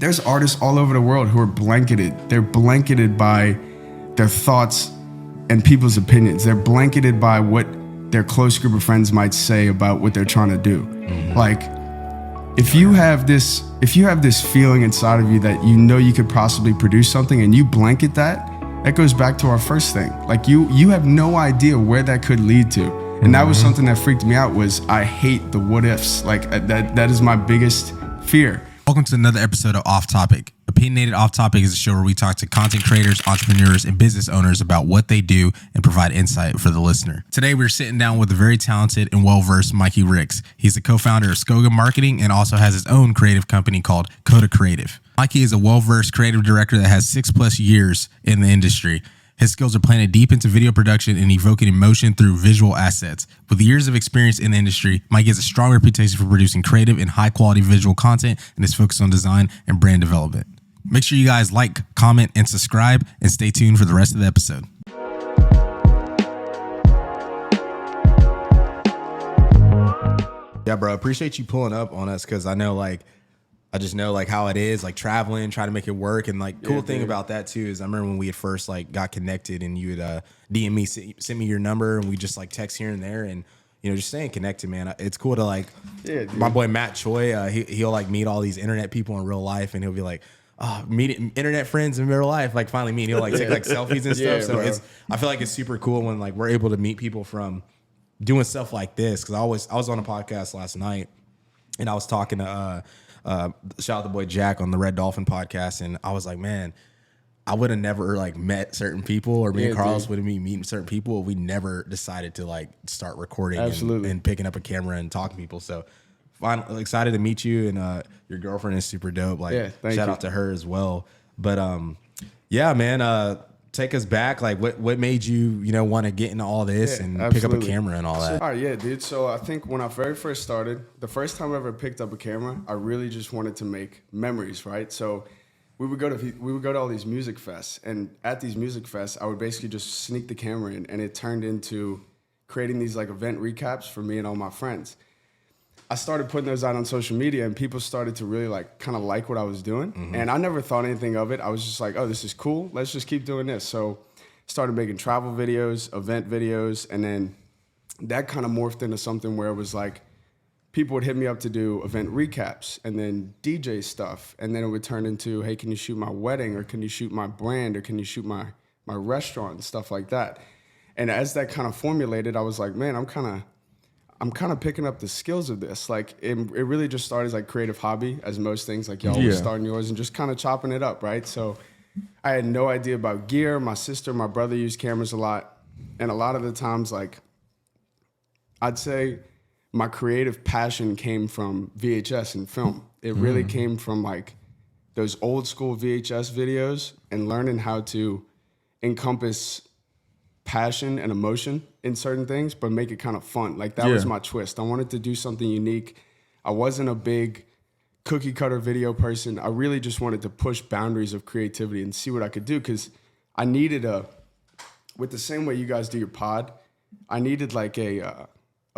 There's artists all over the world who are blanketed. They're blanketed by their thoughts and people's opinions. They're blanketed by what their close group of friends might say about what they're trying to do. Like, if you have this feeling inside of you that you know you could possibly produce something and you blanket that goes back to our first thing. Like, you have no idea where that could lead to. And that was something that freaked me out. Was I hate the what ifs. Like, that is my biggest fear. Welcome to another episode of Off Topic. Opinionated Off Topic is a show where we talk to content creators, entrepreneurs, and business owners about what they do and provide insight for the listener. Today, we're sitting down with the very talented and well-versed Mikey Ricks. He's the co-founder of Skoga Marketing and also has his own creative company called Coda Creative. Mikey is a well-versed creative director that has 6+ years in the industry. His skills are planted deep into video production and evoking emotion through visual assets. With years of experience in the industry, Mike has a strong reputation for producing creative and high-quality visual content and is focused on design and brand development. Make sure you guys like, comment, and subscribe, and stay tuned for the rest of the episode. Yeah, bro, appreciate you pulling up on us because I just know how it is, like traveling, trying to make it work. And cool thing about that too is I remember when we had first got connected and you would DM me, send me your number, and we just text here and there, and just staying connected, man. It's cool to my boy Matt Choi, he'll meet all these internet people in real life, and he'll be like, oh, meeting internet friends in real life, finally meet. He'll take selfies and stuff. So bro. I feel like it's super cool when we're able to meet people from doing stuff like this. Because I was on a podcast last night and I was talking to shout out the boy Jack on the Red Dolphin podcast, and I was like, man, I would have never met certain people, or me and Carlos would have been meeting certain people if we never decided to start recording and picking up a camera and talking to people. So finally excited to meet you, and your girlfriend is super dope. Shout out to her as well. But yeah, man, take us back. What made you want to get into all this and pick up a camera and all that? All right, yeah, dude. So I think when I very first started, the first time I ever picked up a camera, I really just wanted to make memories, right? So we would go to all these music fests, and at these music fests, I would basically just sneak the camera in, and it turned into creating these event recaps for me and all my friends. I started putting those out on social media, and people started to really kind of like what I was doing. And I never thought anything of it. I was just like, oh, this is cool. Let's just keep doing this. So started making travel videos, event videos, and then that kind of morphed into something where it was people would hit me up to do event recaps and then DJ stuff. And then it would turn into, hey, can you shoot my wedding, or can you shoot my brand, or can you shoot my restaurant and stuff like that. And as that kind of formulated, I was like, man, I'm kind of picking up the skills of this. It really just started as creative hobby, as most things, y'all always starting yours and just kind of chopping it up, right? So I had no idea about gear. My sister, my brother used cameras a lot. And a lot of the times, I'd say my creative passion came from VHS and film. It really came from those old school VHS videos and learning how to encompass passion and emotion in certain things, but make it kind of fun. That was my twist. I wanted to do something unique. I wasn't a big cookie cutter video person. I really just wanted to push boundaries of creativity and see what I could do, because I needed with the same way you guys do your pod, I needed a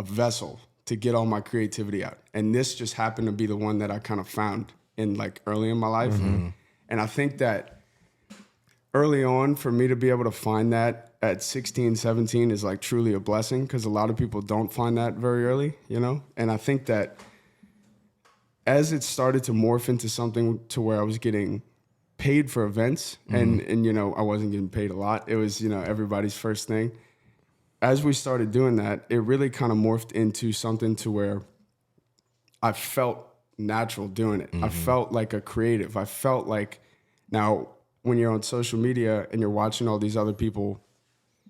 vessel to get all my creativity out. And this just happened to be the one that I kind of found in early in my life. And I think that early on, for me to be able to find that at 16, 17 is truly a blessing, because a lot of people don't find that very early, And I think that as it started to morph into something to where I was getting paid for events, and I wasn't getting paid a lot. It was, everybody's first thing. As we started doing that, it really kind of morphed into something to where I felt natural doing it. I felt like a creative. I felt now, when you're on social media and you're watching all these other people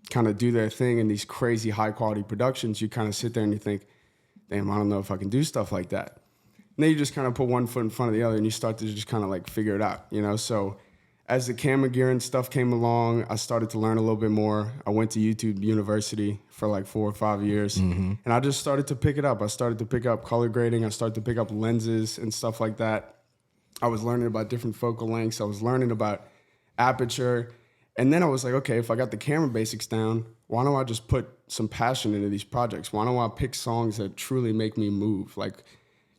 kind of do their thing in these crazy high quality productions, you kind of sit there and you think, damn, I don't know if I can do stuff like that. And then you just kind of put one foot in front of the other and you start to just kind of figure it out, So as the camera gear and stuff came along, I started to learn a little bit more. I went to YouTube University for 4 or 5 years, and I just started to pick it up. I started to pick up color grading. I started to pick up lenses and stuff like that. I was learning about different focal lengths. I was learning about aperture. And then I was like, okay, if I got the camera basics down, why don't I just put some passion into these projects? Why don't I pick songs that truly make me move?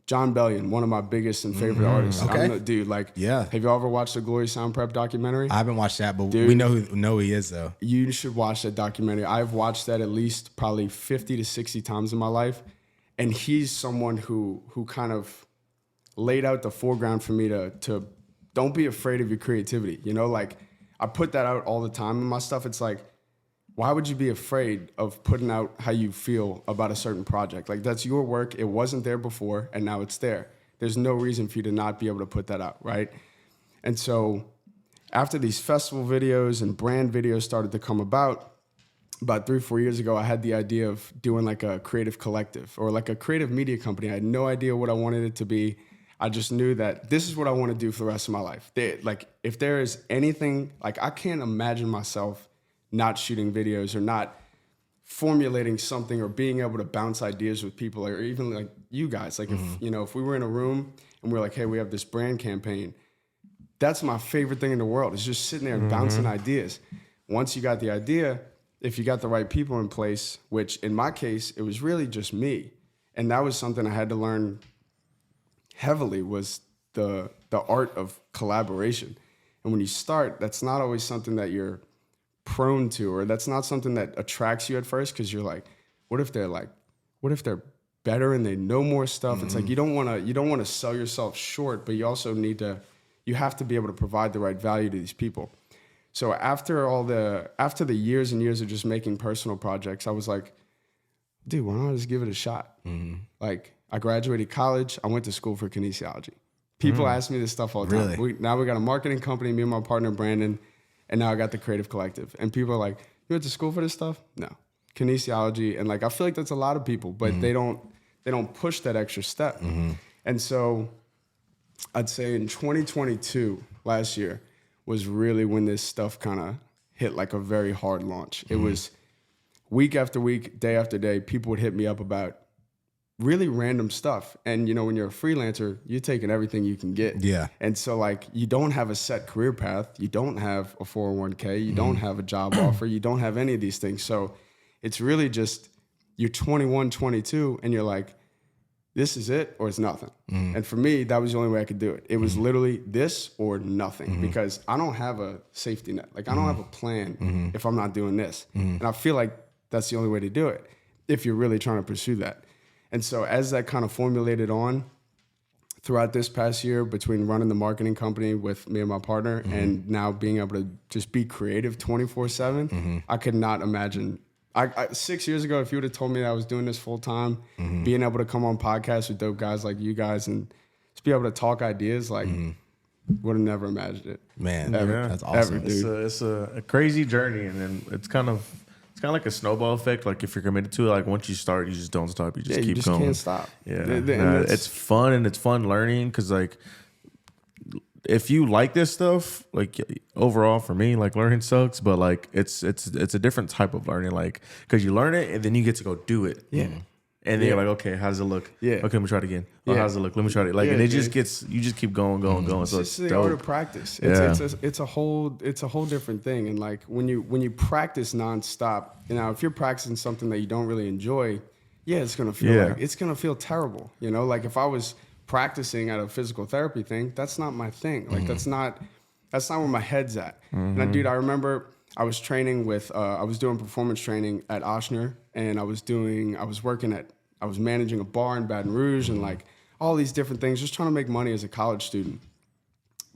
John Bellion, one of my biggest and favorite artists. Okay. Dude, like, Yeah. have you ever watched the Glory Sound Prep documentary? I haven't watched that, but Dude, we know who he is though. You should watch that documentary. I've watched that at least probably 50 to 60 times in my life. And he's someone who kind of laid out the foreground for me to don't be afraid of your creativity. You know, like I put that out all the time in my stuff. It's like, why would you be afraid of putting out how you feel about a certain project? Like, that's your work. It wasn't there before, and now it's there. There's no reason for you to not be able to put that out, right? And so after these festival videos and brand videos started to come about 3 or 4 years ago, I had the idea of doing like a creative collective or like a creative media company. I had no idea what I wanted it to be. I just knew that this is what I want to do for the rest of my life. Like, if there is anything, like, I can't imagine myself not shooting videos or not formulating something or being able to bounce ideas with people, or even like you guys. Like, if we were in a room and we're like, hey, we have this brand campaign, that's my favorite thing in the world, is just sitting there and bouncing ideas. Once you got the idea, if you got the right people in place, which in my case, it was really just me. And that was something I had to learn heavily, was the art of collaboration. And when you start, that's not always something that you're prone to, or that's not something that attracts you at first, because you're like, what if they're better and they know more stuff? It's like you don't want to sell yourself short, but you also you have to be able to provide the right value to these people. So after the years and years of just making personal projects, I was like, dude, why don't I just give it a shot? Like, I graduated college, I went to school for kinesiology. People ask me this stuff all the time. Really? Now we got a marketing company, me and my partner Brandon, and now I got the creative collective. And people are like, you went to school for this stuff? No. Kinesiology. And like, I feel like that's a lot of people, but they don't push that extra step. And so I'd say in 2022, last year, was really when this stuff kind of hit like a very hard launch. It was week after week, day after day, people would hit me up about really random stuff. And, when you're a freelancer, you're taking everything you can get. Yeah. And so, like, you don't have a set career path. You don't have a 401k. You don't have a job offer. You don't have any of these things. So it's really just, you're 21, 22, and you're like, this is it or it's nothing. And for me, that was the only way I could do it. It was literally this or nothing, because I don't have a safety net. Like, I don't have a plan if I'm not doing this. And I feel like that's the only way to do it if you're really trying to pursue that. And so as that kind of formulated on throughout this past year, between running the marketing company with me and my partner and now being able to just be creative 24/7, I could not imagine. 6 years ago, if you would have told me that I was doing this full time, being able to come on podcasts with dope guys like you guys and just be able to talk ideas, like, would have never imagined it. Man, Ever. that's awesome. Ever, dude. It's a crazy journey, and then it's kind of like a snowball effect. Like, if you're committed to it, like, once you start, you just don't stop. You just keep you just going. can't stop. Yeah, And it's fun, and it's fun learning, because like, if you like this stuff, like, overall for me, like, learning sucks, but like, it's a different type of learning, like, because you learn it and then you get to go do it. Yeah. And then you're like, okay, how does it look? Yeah. Okay, let me try it again. Oh, Yeah. how does it look? Let me try it. Like, Yeah, and it dude. just gets, you just keep going. So It's it's the dope. art of practice. Yeah. It's a whole different thing. And like, when you practice nonstop, if you're practicing something that you don't really enjoy, it's gonna feel terrible. Like, if I was practicing at a physical therapy thing, that's not my thing. Like, that's not where my head's at. And dude, I remember I was training I was doing performance training at Oshner, and I was managing a bar in Baton Rouge, and like all these different things, just trying to make money as a college student.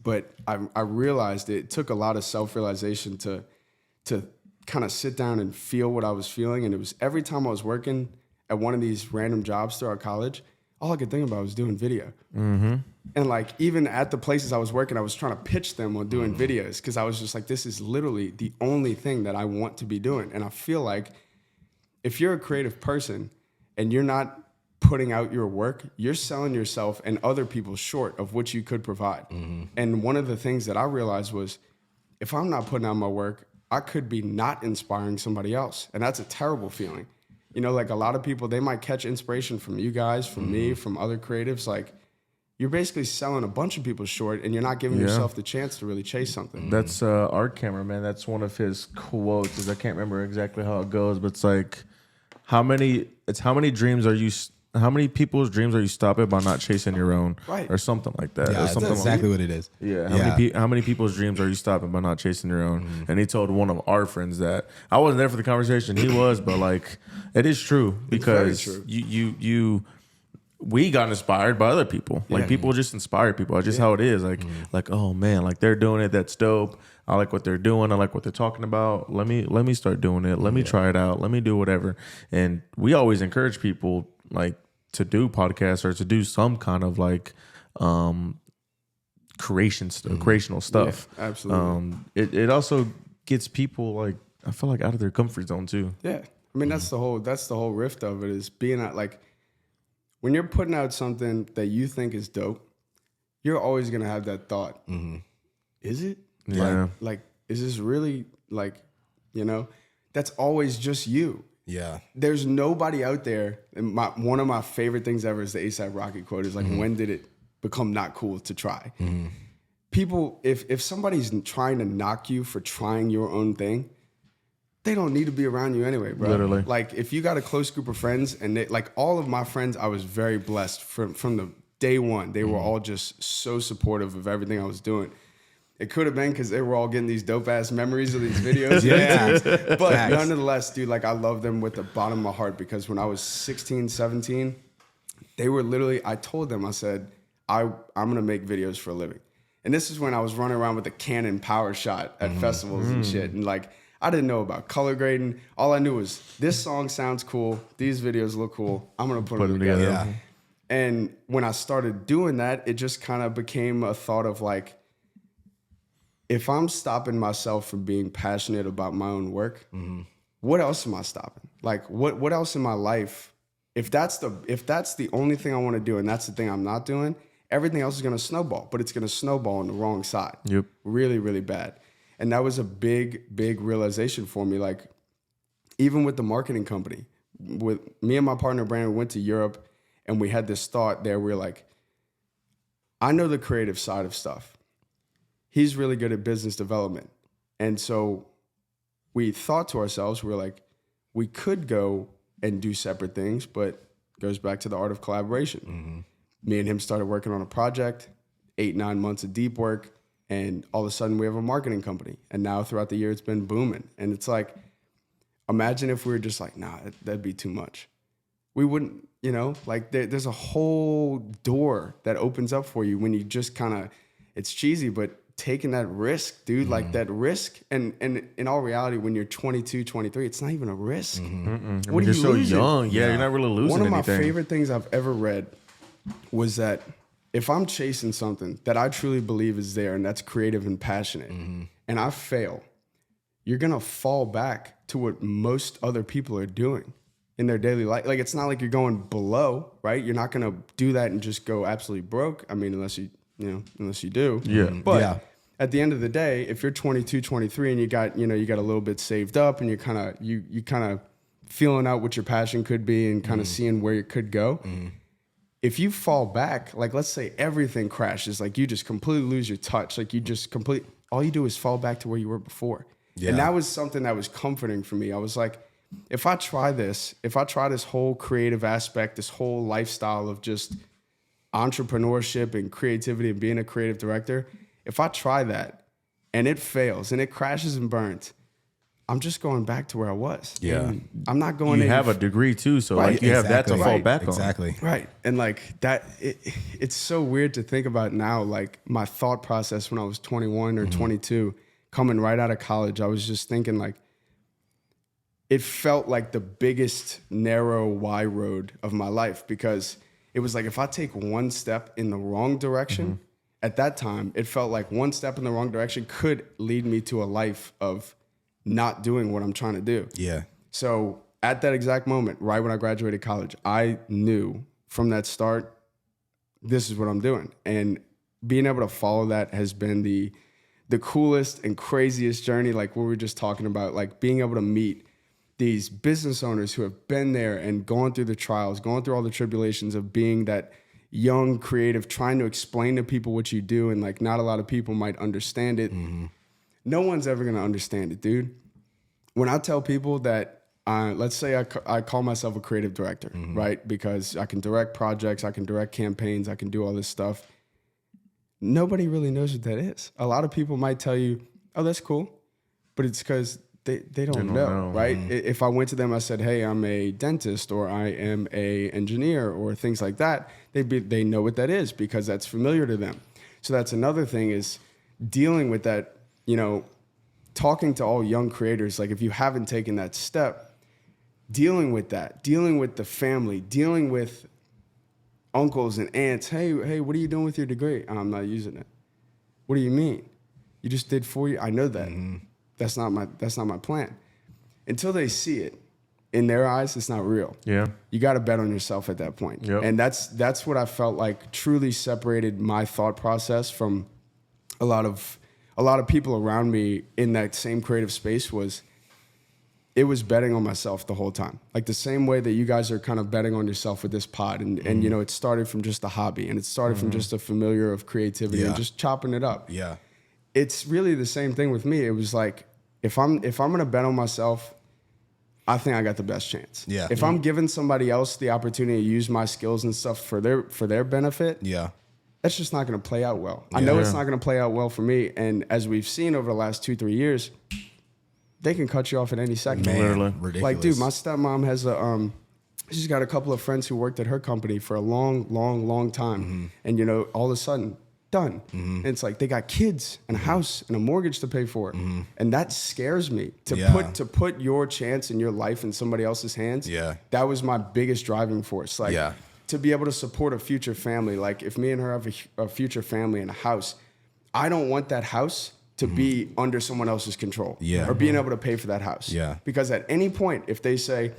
But I realized it took a lot of self-realization to kind of sit down and feel what I was feeling. And it was every time I was working at one of these random jobs throughout college, all I could think about was doing video. And like, even at the places I was working, I was trying to pitch them on doing videos, because I was just like, this is literally the only thing that I want to be doing. And I feel like if you're a creative person and you're not putting out your work, you're selling yourself and other people short of what you could provide. And one of the things that I realized was, if I'm not putting out my work, I could be not inspiring somebody else. And that's a terrible feeling. Like, a lot of people, they might catch inspiration from you guys, from me, from other creatives. Like, you're basically selling a bunch of people short, and you're not giving yourself the chance to really chase something. That's Art Cameraman. That's one of his quotes. I can't remember exactly how it goes, but it's like, how many dreams are you how many people's dreams are you stopping by not chasing your own, Right. or something like that? Yeah, or that's something exactly what it is. Yeah. How many people's dreams are you stopping by not chasing your own? And he told one of our friends that I wasn't there for the conversation. He was, but like it is true because true. you we got inspired by other people. Like people just inspire people. That's just how it is. Like oh man, like they're doing it. That's dope. I like what they're doing. I like what they're talking about. Let me start doing it. Let me try it out. Let me do whatever. And we always encourage people like to do podcasts or to do some kind of like creational stuff. Yeah, absolutely. It also gets people like I feel like out of their comfort zone too. Yeah, I mean that's the whole rift of it is being out like when you're putting out something that you think is dope, you're always gonna have that thought. Is it? Yeah. Like, is this really like, that's always just you. Yeah. There's nobody out there. And one of my favorite things ever is the A$AP Rocky quote is like, when did it become not cool to try? People, if somebody's trying to knock you for trying your own thing, they don't need to be around you anyway, bro. Literally. Like if you got a close group of friends and they, like all of my friends, I was very blessed from the day one. They were all just so supportive of everything I was doing. It could have been because they were all getting these dope ass memories of these videos. But nonetheless, dude, like I love them with the bottom of my heart because when I was 16, 17, they were literally, I told them, I said, I'm going to make videos for a living. And this is when I was running around with a Canon power shot at festivals and shit. And like, I didn't know about color grading. All I knew was this song sounds cool. These videos look cool. I'm going to put them together. Yeah. And when I started doing that, it just kind of became a thought of like, if I'm stopping myself from being passionate about my own work, what else am I stopping? Like what else in my life? If that's the only thing I want to do and that's the thing I'm not doing, everything else is going to snowball, but it's going to snowball on the wrong side. Yep. Really, really bad. And that was a big, big realization for me. Like even with the marketing company, with me and my partner Brandon went to Europe and we had this thought there. We were like, I know the creative side of stuff. He's really good at business development. And so we thought to ourselves, we're like, we could go and do separate things, but it goes back to the art of collaboration. Me and him started working on a project, 8-9 months of deep work, and all of a sudden we have a marketing company. And now throughout the year, it's been booming. And it's like, imagine if we were just like, nah, that'd be too much. We wouldn't, like there's a whole door that opens up for you when you just kind of, it's cheesy, but taking that risk, dude, like that risk. And in all reality, when you're 22, 23, it's not even a risk. What are you're you so losing? young. Yeah, you're not really losing One of my anything. favorite things I've ever read was that if I'm chasing something that I truly believe is there and that's creative and passionate, and I fail, you're going to fall back to what most other people are doing in their daily life. Like, it's not like you're going below, right? You're not going to do that and just go absolutely broke. I mean, unless you do. Yeah. But at the end of the day, if you're 22, 23 and you got a little bit saved up and you're kind of feeling out what your passion could be and kind of seeing where it could go. If you fall back, like let's say everything crashes, like you just completely lose your touch, like all you do is fall back to where you were before. Yeah. And that was something that was comforting for me. I was like, if I try this whole creative aspect, this whole lifestyle of just entrepreneurship and creativity and being a creative director, if I try that and it fails and it crashes and burns, I'm just going back to where I was. Yeah. I'm not going You have a degree too, so like you have that to fall back on. Exactly. Right. And like that, it's so weird to think about now, like my thought process when I was 21 or 22, coming right out of college, I was just thinking like, it felt like the biggest narrow Y road of my life because it was like, if I take one step in the wrong direction, at that time, it felt like one step in the wrong direction could lead me to a life of not doing what I'm trying to do. Yeah. So at that exact moment, right when I graduated college, I knew from that start, this is what I'm doing. And being able to follow that has been the coolest and craziest journey. Like what we were just talking about, like being able to meet these business owners who have been there and gone through the trials, gone through all the tribulations of being that young creative, trying to explain to people what you do. And like, not a lot of people might understand it. No one's ever going to understand it, dude. When I tell people that let's say I call myself a creative director, right? Because I can direct projects, I can direct campaigns, I can do all this stuff. Nobody really knows what that is. A lot of people might tell you, oh, that's cool. But it's because they don't know, right? If I went to them, I said, hey, I'm a dentist or I am a engineer or things like that, they know what that is because that's familiar to them. So that's another thing is dealing with that, talking to all young creators. Like if you haven't taken that step, dealing with that, dealing with the family, dealing with uncles and aunts. Hey, what are you doing with your degree? Oh, I'm not using it. What do you mean? You just did 4 years. I know that. That's not my plan. Until they see it in their eyes, it's not real. Yeah. You got to bet on yourself at that point. Yep. And that's what I felt like truly separated my thought process from a lot of people around me in that same creative space was it was betting on myself the whole time. Like the same way that you guys are kind of betting on yourself with this pod. And it started from just a hobby and it started from just a familiar of creativity and just chopping it up. Yeah. It's really the same thing with me. It was like, if I'm going to bet on myself, I think I got the best chance. Yeah. If I'm giving somebody else the opportunity to use my skills and stuff for their benefit, that's just not going to play out well. I know it's not going to play out well for me. And as we've seen over the last 2-3 years, they can cut you off at any second. Man, literally. Ridiculous. Like, dude, my stepmom has she's got a couple of friends who worked at her company for a long time. And, all of a sudden, done. And it's like they got kids and a house and a mortgage to pay for. And that scares me to put your chance in your life in somebody else's hands. Yeah. That was my biggest driving force. Like to be able to support a future family. Like if me and her have a future family and a house, I don't want that house to be under someone else's control or being able to pay for that house. Yeah. Because at any point, if they say,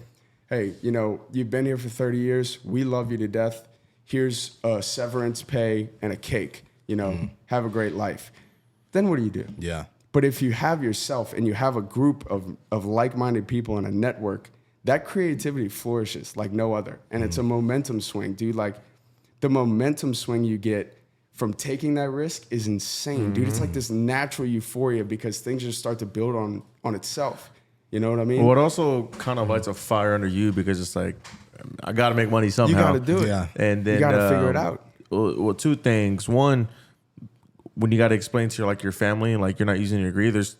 hey, you've been here for 30 years, we love you to death. Here's a severance pay and a cake. Have a great life. Then what do you do? Yeah. But if you have yourself and you have a group of like-minded people and a network, that creativity flourishes like no other. And it's a momentum swing, dude. Like the momentum swing you get from taking that risk is insane, dude. It's like this natural euphoria because things just start to build on itself. You know what I mean? Well, it also kind of lights a fire under you because it's like, I got to make money somehow. You got to do it. Yeah. And then you got to figure it out. Well, two things. One, when you got to explain to your family, like you're not using your degree, there's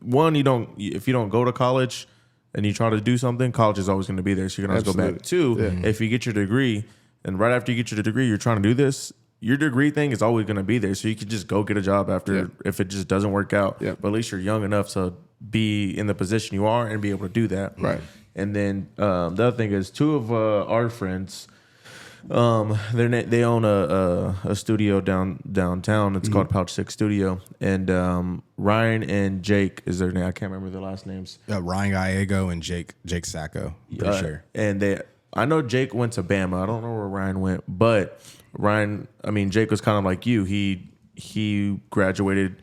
one, if you don't go to college and you try to do something, college is always going to be there. So you can always go back. Two, if you get your degree and right after you get your degree, you're trying to do this, your degree thing is always going to be there. So you could just go get a job after if it just doesn't work out. But at least you're young enough to be in the position you are and be able to do that. Right. And then the other thing is two of our friends, they own a studio downtown. It's called Pouch 6 Studio. And Ryan and Jake is their name. I can't remember their last names. Ryan Gallego and Jake Sacco. Pretty sure. And I know Jake went to Bama. I don't know where Ryan went, but Jake was kind of like you. He graduated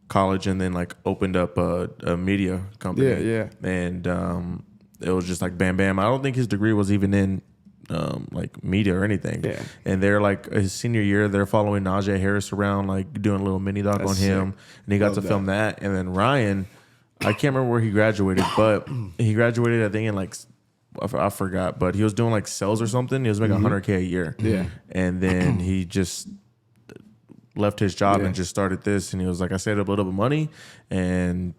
college and then like opened up a media company. Yeah. And it was just like bam, bam. I don't think his degree was even in like media or anything. Yeah. And they're like his senior year, they're following Najee Harris around, like doing a little mini doc on him. Sick. And he got to film that. And then Ryan, I can't remember where he graduated, but he graduated, I think, in like, I forgot, but he was doing like sales or something. He was making $100K a year. Yeah. And then he just left his job and just started this. And he was like, I saved up a little bit of money and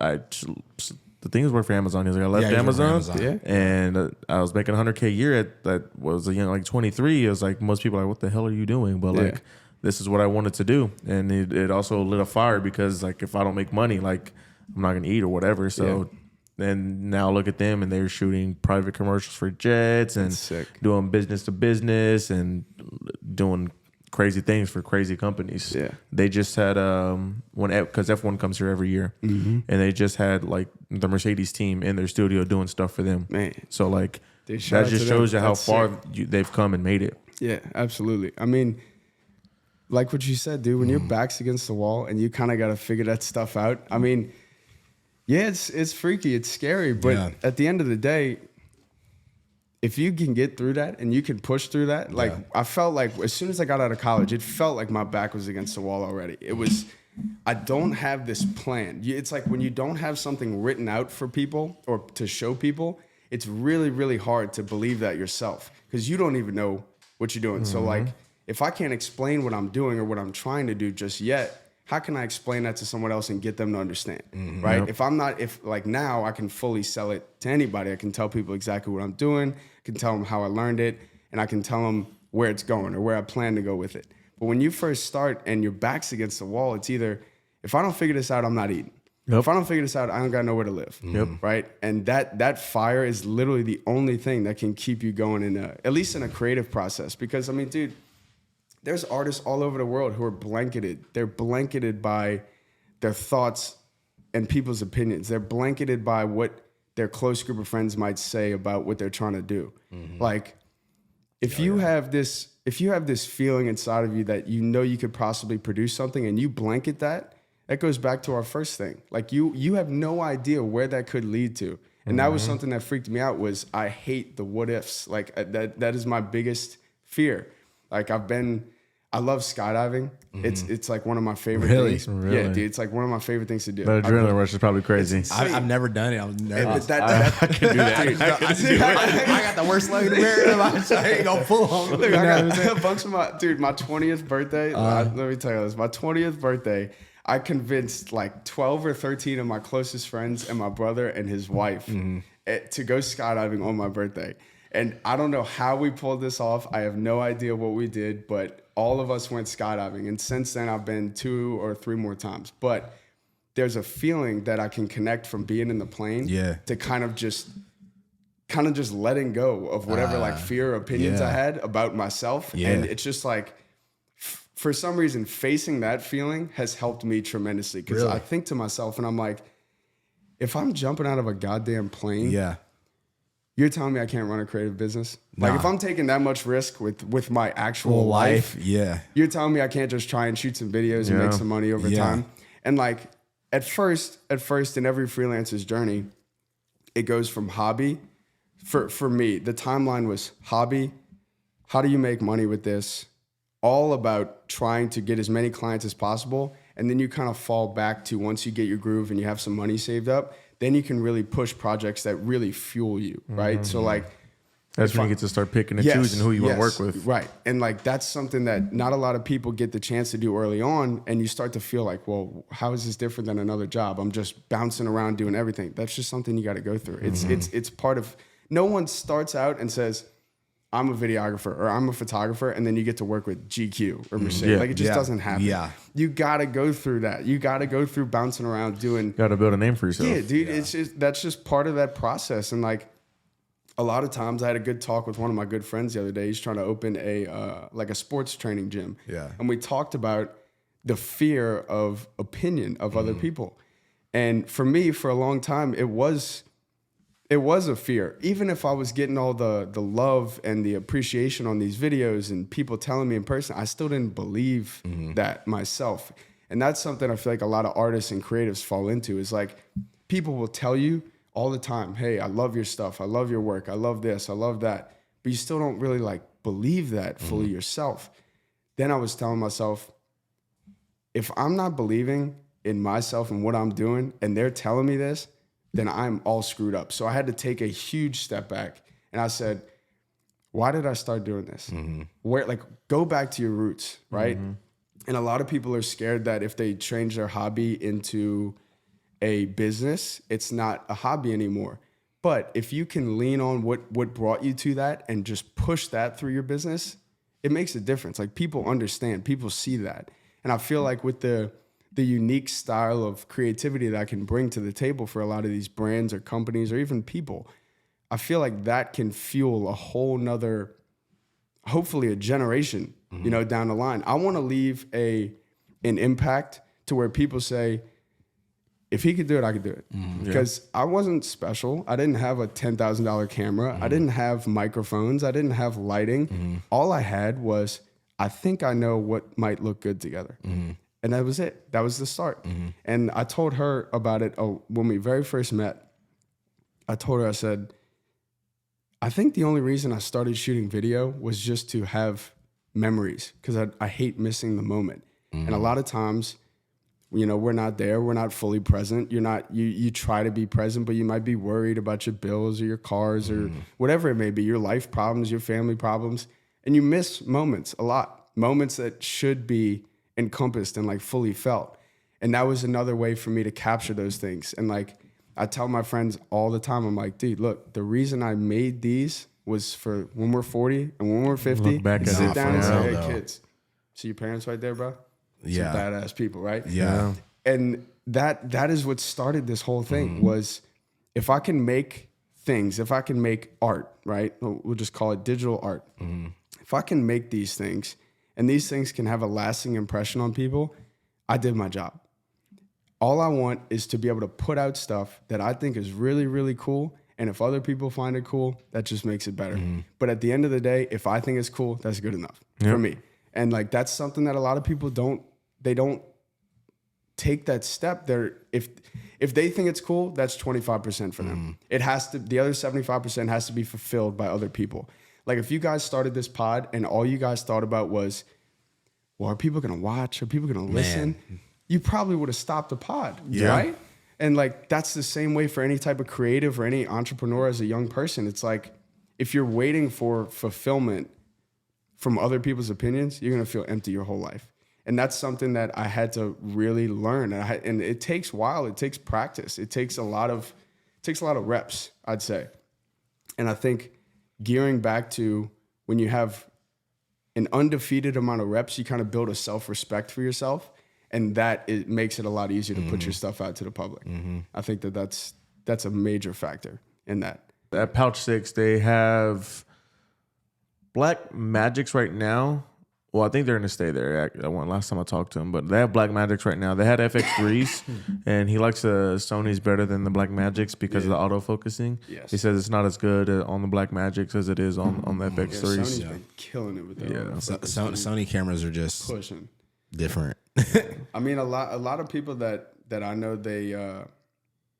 the things work for Amazon. He was like, I left Amazon. And I was making $100K a year that was like 23. It was like, most people are like, what the hell are you doing? But like, this is what I wanted to do. And it also lit a fire because like, if I don't make money, like I'm not going to eat or whatever. So and now look at them, and they're shooting private commercials for jets and doing business to business and doing crazy things for crazy companies. Yeah, they just had because F1 comes here every year, and they just had like the Mercedes team in their studio doing stuff for them. Man, so like that just shows you how far they've come and made it. Yeah, absolutely. I mean, like what you said, dude. When your back's against the wall and you kind of got to figure that stuff out. I mean. Yeah, it's freaky, it's scary, but at the end of the day, if you can get through that and you can push through that, like I felt like as soon as I got out of college, it felt like my back was against the wall already. It was, I don't have this plan. It's like when you don't have something written out for people or to show people, it's really, really hard to believe that yourself because you don't even know what you're doing. So like, if I can't explain what I'm doing or what I'm trying to do just yet, how can I explain that to someone else and get them to understand, right? If I'm not, if like now I can fully sell it to anybody, I can tell people exactly what I'm doing, I can tell them how I learned it, and I can tell them where it's going or where I plan to go with it. But when you first start and your back's against the wall, it's either, if I don't figure this out, I'm not eating. If I don't figure this out, I don't got nowhere to live, right? And that fire is literally the only thing that can keep you going in at least in a creative process. Because I mean, dude, there's artists all over the world who are blanketed. They're blanketed by their thoughts and people's opinions. They're blanketed by what their close group of friends might say about what they're trying to do. Like, if you have this feeling inside of you that you know you could possibly produce something and you blanket that, that goes back to our first thing. Like you have no idea where that could lead to. And that was something that freaked me out was I hate the what ifs. Like that is my biggest fear. Like I love skydiving. It's like one of my favorite things. Really? Yeah, dude, it's like one of my favorite things to do. That adrenaline rush is probably crazy. I've never done it. I can do that. I got the worst luck in the world. I ain't gonna pull on. Look, I got a bunch of my 20th birthday. Let me tell you this. My 20th birthday, I convinced like 12 or 13 of my closest friends and my brother and his wife to go skydiving on my birthday. And I don't know how we pulled this off. I have no idea what we did, but all of us went skydiving. And since then, I've been 2 or 3 more times. But there's a feeling that I can connect from being in the plane to kind of just letting go of whatever like fear or opinions I had about myself. And it's just like, for some reason, facing that feeling has helped me tremendously. Because I think to myself and I'm like, if I'm jumping out of a goddamn plane, you're telling me I can't run a creative business? Like if I'm taking that much risk with my actual life, you're telling me I can't just try and shoot some videos and make some money over time? And like at first in every freelancer's journey, it goes from hobby. For me, the timeline was hobby. How do you make money with this? All about trying to get as many clients as possible. And then you kind of fall back to once you get your groove and you have some money saved up, then you can really push projects that really fuel you, right? So like... That's when you get to start picking and choosing who you want to work with. Right. And like that's something that not a lot of people get the chance to do early on. And you start to feel like, well, how is this different than another job? I'm just bouncing around doing everything. That's just something you got to go through. It's part of... No one starts out and says, I'm a videographer or I'm a photographer, and then you get to work with GQ or Mercedes. Like it just doesn't happen. You gotta go through that. You gotta go through bouncing around doing. Gotta build a name for yourself. Yeah, dude. It's just that's just part of that process. And like a lot of times, I had a good talk with one of my good friends the other day. He's trying to open a sports training gym. And we talked about the fear of opinion of other people. And for me, for a long time, it was a fear. Even if I was getting all the love and the appreciation on these videos and people telling me in person, I still didn't believe that myself. And that's something I feel like a lot of artists and creatives fall into is like people will tell you all the time, hey, I love your stuff. I love your work. I love this. I love that. But you still don't really like believe that fully yourself. Then I was telling myself, if I'm not believing in myself and what I'm doing and they're telling me this, then I'm all screwed up. So I had to take a huge step back. And I said, why did I start doing this? Where, like, go back to your roots, right? And a lot of people are scared that if they change their hobby into a business, it's not a hobby anymore. But if you can lean on what brought you to that and just push that through your business, it makes a difference. Like people understand, people see that. And I feel like with the unique style of creativity that I can bring to the table for a lot of these brands or companies or even people, I feel like that can fuel a whole nother, hopefully a generation, down the line. I want to leave an impact to where people say, if he could do it, I could do it. Because I wasn't special. I didn't have a $10,000 camera. I didn't have microphones. I didn't have lighting. All I had was, I think I know what might look good together. And that was it. That was the start. And I told her about it when we very first met. I told her, I said, I think the only reason I started shooting video was just to have memories, because I hate missing the moment. And a lot of times, you know, we're not there, we're not fully present. You try to be present, but you might be worried about your bills or your cars or whatever it may be, your life problems, your family problems. And you miss moments a lot, moments that should be encompassed and like fully felt. And that was another way for me to capture those things. And like, I tell my friends all the time, I'm like, dude, look, the reason I made these was for when we're 40 and when we're 50, Look back at sit it down and for say, now, hey, though. kids, see your parents right there, bro? Yeah. Some badass people, right? Yeah. And that is what started this whole thing was, if I can make things, if I can make art, right? We'll just call it digital art. If I can make these things and these things can have a lasting impression on people, I did my job. All I want is to be able to put out stuff that I think is really, really cool. And if other people find it cool, that just makes it better. But at the end of the day, if I think it's cool, that's good enough for me. And like, that's something that a lot of people don't take that step. If they think it's cool, that's 25% for them. It has to, the other 75% has to be fulfilled by other people. Like, if you guys started this pod and all you guys thought about was, well, are people going to watch? Are people going to listen? You probably would have stopped the pod, right? And like, that's the same way for any type of creative or any entrepreneur as a young person. It's like, if you're waiting for fulfillment from other people's opinions, you're going to feel empty your whole life. And that's something that I had to really learn. And it takes a while. It takes practice. It takes a lot of reps, I'd say. And I think gearing back to when you have an undefeated amount of reps, you kind of build a self-respect for yourself. And that makes it a lot easier to put your stuff out to the public. I think that's a major factor in that. At Pouch 6, they have Black Magics right now. Well, I think they're going to stay there. I went last time I talked to them, but they have Black Magics right now. They had FX3s, and he likes Sony's better than the Black Magics because of the autofocusing. Yes. He says it's not as good on the Black Magics as it is on the FX3s. Sony's been killing it with that. Sony cameras are just Pushing. different. I mean, a lot of people that I know, they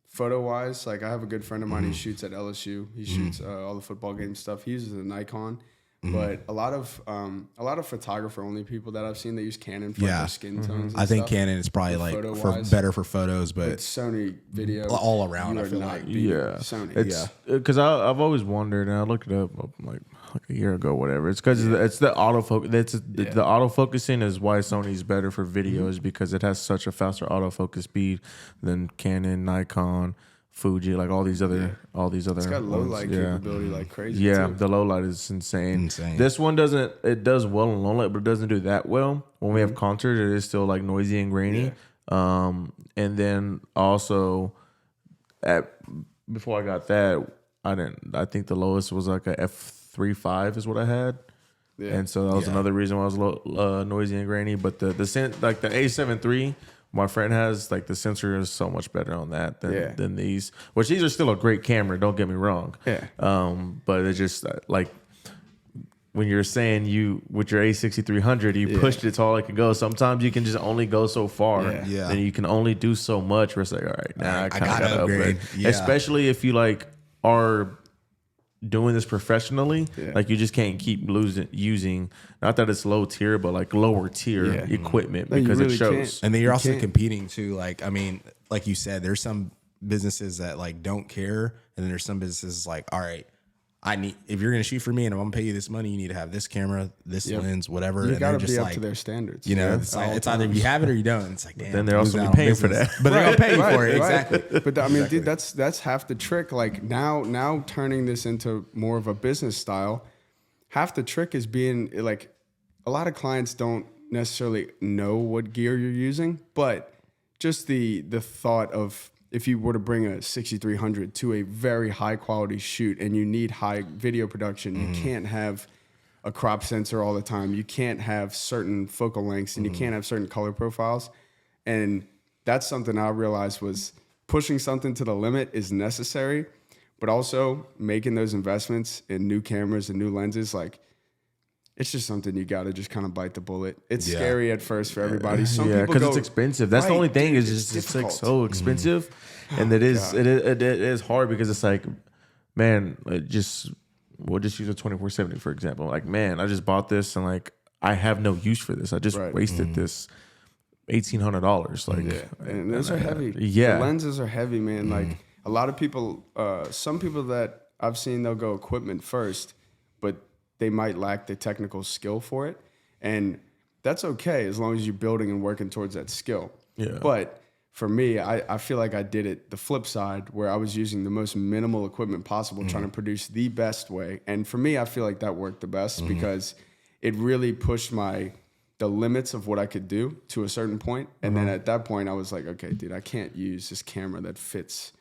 photo wise, like, I have a good friend of mine. He shoots at LSU. He shoots all the football game stuff. He uses a Nikon, but a lot of photographer only people that I've seen, they use Canon for their skin tones. And I think stuff. Canon is probably like Photo-wise. better for photos, but Sony video all around, you I are feel not like. beating Yeah, Sony. it's because I've always wondered, and I looked it up like a year ago, whatever. It's because it's the autofocus. The autofocusing is why Sony's better for video, is because it has such a faster autofocus speed than Canon, Nikon, Fuji, like all these other. It's got low ones. light capability like crazy. Yeah, too. the low light is insane. This one doesn't. It does well in low light, but it doesn't do that well. When we have concerts, it is still like noisy and grainy. And then also, before I got that, I think the lowest was like a f3.5 is what I had. Yeah. And so that was another reason why I was noisy and grainy. But the like the A7 III, my friend has, like, the sensor is so much better on that than these. Which these are still a great camera. Don't get me wrong. Yeah. But it's just like when you're saying with your A6300, you pushed it to all it can go. Sometimes you can just only go so far. Yeah. And you can only do so much. Where it's like, all right, now I kind of got to upgrade. Yeah. Especially if you like are doing this professionally, like, you just can't keep using, not that it's low tier, but like lower tier equipment, because really it shows. Can't. And then you're also competing too. Like, I mean, like you said, there's some businesses that like don't care, and then there's some businesses like, all right, if you're gonna shoot for me and I'm gonna pay you this money, you need to have this camera, this lens, whatever. You gotta be up like, to their standards. You know, it's either you have it or you don't. It's like, damn. Then they're also be paying for that. But they're gonna pay you for it, exactly. But I mean, dude, that's half the trick. Like, now turning this into more of a business style, half the trick is being like, a lot of clients don't necessarily know what gear you're using, but just the thought of, if you were to bring a 6300 to a very high quality shoot and you need high video production, you can't have a crop sensor all the time. You can't have certain focal lengths, and you can't have certain color profiles. And that's something I realized was pushing something to the limit is necessary, but also making those investments in new cameras and new lenses, like, it's just something you got to just kind of bite the bullet. It's scary at first for everybody. Some people because it's expensive. That's the only thing, is just like so expensive, and it is hard, because it's like, man, we'll just use a 2470 for example. Like, man, I just bought this and like I have no use for this. I just wasted this $1,800. Like, and those are heavy. Yeah, the lenses are heavy, man. Like a lot of people, some people that I've seen, they'll go equipment first, but they might lack the technical skill for it, and that's okay as long as you're building and working towards that skill. Yeah. But for me, I feel like I did it the flip side, where I was using the most minimal equipment possible, trying to produce the best way. And for me, I feel like that worked the best because it really pushed the limits of what I could do to a certain point. And then at that point, I was like, okay, dude, I can't use this camera that fits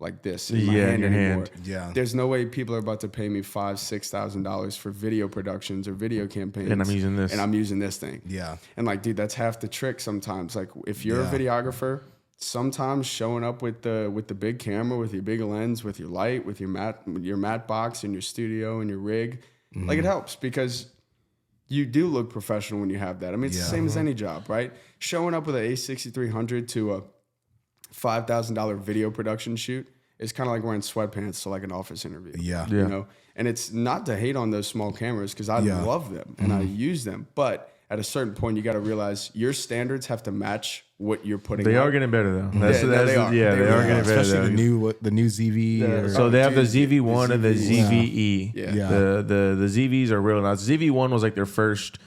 like this in my hand your anymore. hand. Yeah. There's no way people are about to pay me $5,000-$6,000 for video productions or video campaigns. And I'm using this. And I'm using this thing. Yeah. And like, dude, that's half the trick sometimes. Like if you're a videographer, sometimes showing up with the big camera, with your big lens, with your light, with your matte box in your studio and your rig, like it helps because you do look professional when you have that. I mean, it's the same as any job, right? Showing up with an A6300 to a $5,000 video production shoot is kind of like wearing sweatpants to like an office interview. Yeah. You know, and it's not to hate on those small cameras because I love them and I use them, but at a certain point, you got to realize your standards have to match what you're putting. They out. are getting better though. They are. Yeah, they are getting better. Especially the new ZV. So they have the Dude, ZV1 and the ZVE. Yeah. The ZVs are real nice. ZV1 was like their first,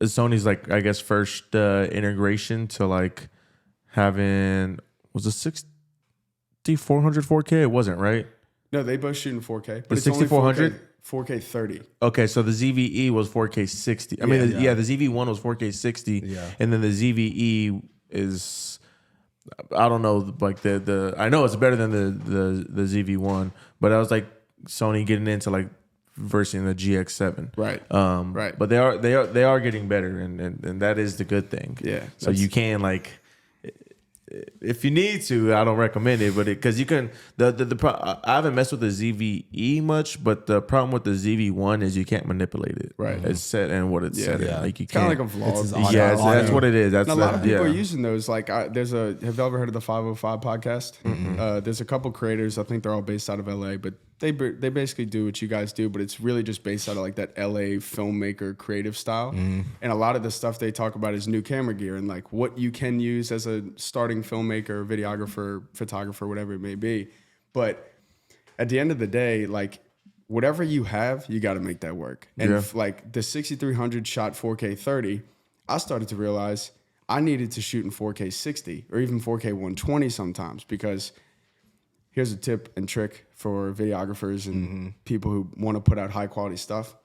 Sony's like, I guess, first integration to like having, was it 6400 4K? It wasn't, right? No, they both shoot in 4K. But The it's only 6400? 4K 30. Okay, so the ZVE was 4K 60. I mean, the ZV1 was 4K 60. Yeah. And then the ZVE is, I don't know, like the I know it's better than the ZV1, but I was like Sony getting into like versing the GX7. Right. Right. But they are getting better, and that is the good thing. Yeah. So you can like, if you need to, I don't recommend it, but because you can, I haven't messed with the ZVE much, but the problem with the ZV1 is you can't manipulate it. Right. It's set in what it's set in. Yeah. Like you Kind can't. of like a vlog. It's That's what it is. That's And a lot of people are yeah. using those. Like, have you ever heard of the 505 podcast? There's a couple creators. I think they're all based out of LA, but they basically do what you guys do, but it's really just based out of like that LA filmmaker creative style. And a lot of the stuff they talk about is new camera gear and like what you can use as a starting filmmaker, videographer, photographer, whatever it may be. But at the end of the day, like whatever you have, you got to make that work. And like the 6300 shot 4K 30, I started to realize I needed to shoot in 4K 60 or even 4K 120 sometimes, because here's a tip and trick for videographers and people who want to put out high quality stuff.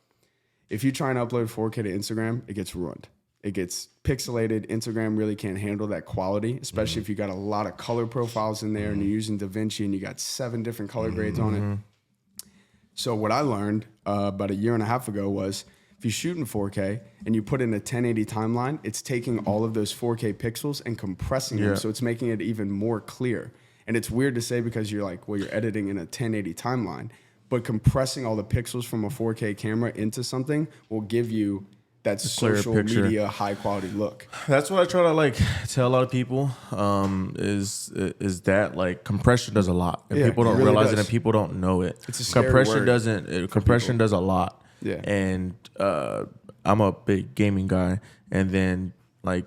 If you try and upload 4K to Instagram, it gets ruined. It gets pixelated. Instagram really can't handle that quality, especially if you got a lot of color profiles in there and you're using DaVinci and you got 7 different color grades on it. So what I learned about a year and a half ago was if you shoot in 4K and you put in a 1080 timeline, it's taking all of those 4K pixels and compressing them. So it's making it even more clear. And it's weird to say because you're like, well, you're editing in a 1080 timeline, but compressing all the pixels from a 4K camera into something will give you that social media high quality look. That's what I try to like tell a lot of people. Is that like compression does a lot, and people don't realize it, and people don't know it. It's a scary compression word doesn't. Compression does a lot. Yeah. And I'm a big gaming guy, and then like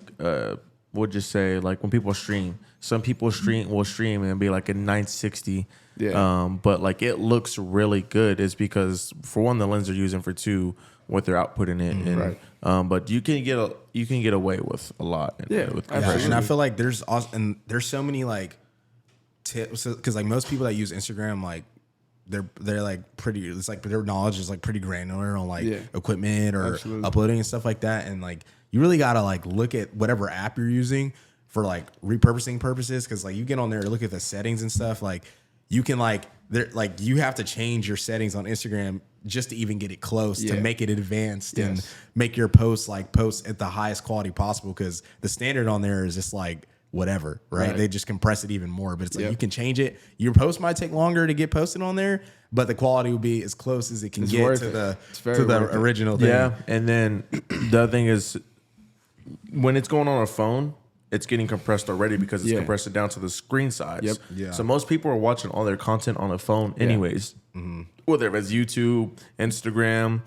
we'll just say like when people stream, some people will stream and be like a 960. Yeah. But like it looks really good. It's because for one, the lens they're using, for two, what they're outputting it. And, Right. But you can get away with a lot. With absolutely. And I feel like there's so many like tips, because like most people that use Instagram, like they're like pretty, it's like their knowledge is like pretty granular on like equipment or uploading and stuff like that. And like you really gotta like look at whatever app you're using for like repurposing purposes, because like you get on there and look at the settings and stuff, like you can you have to change your settings on Instagram just to even get it close to make it advanced and make your posts at the highest quality possible, because the standard on there is just like whatever, right? They just compress it even more, but it's like you can change it. Your post might take longer to get posted on there, but the quality will be as close as it can get to the original thing. Yeah, and then the other thing is when it's going on a phone, it's getting compressed already because it's compressed it down to the screen size. Yep. Yeah. So most people are watching all their content on a phone anyways. Whether it's YouTube, Instagram,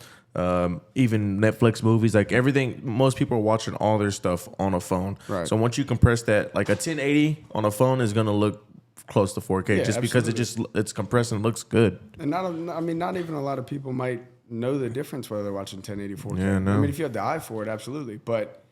even Netflix movies, like everything, most people are watching all their stuff on a phone. Right. So once you compress that, like a 1080 on a phone is going to look close to 4K Yeah, just because it's compressed and looks good. And not even a lot of people might know the difference whether they're watching 1080 4K. Yeah, no. I mean, if you have the eye for it, absolutely. But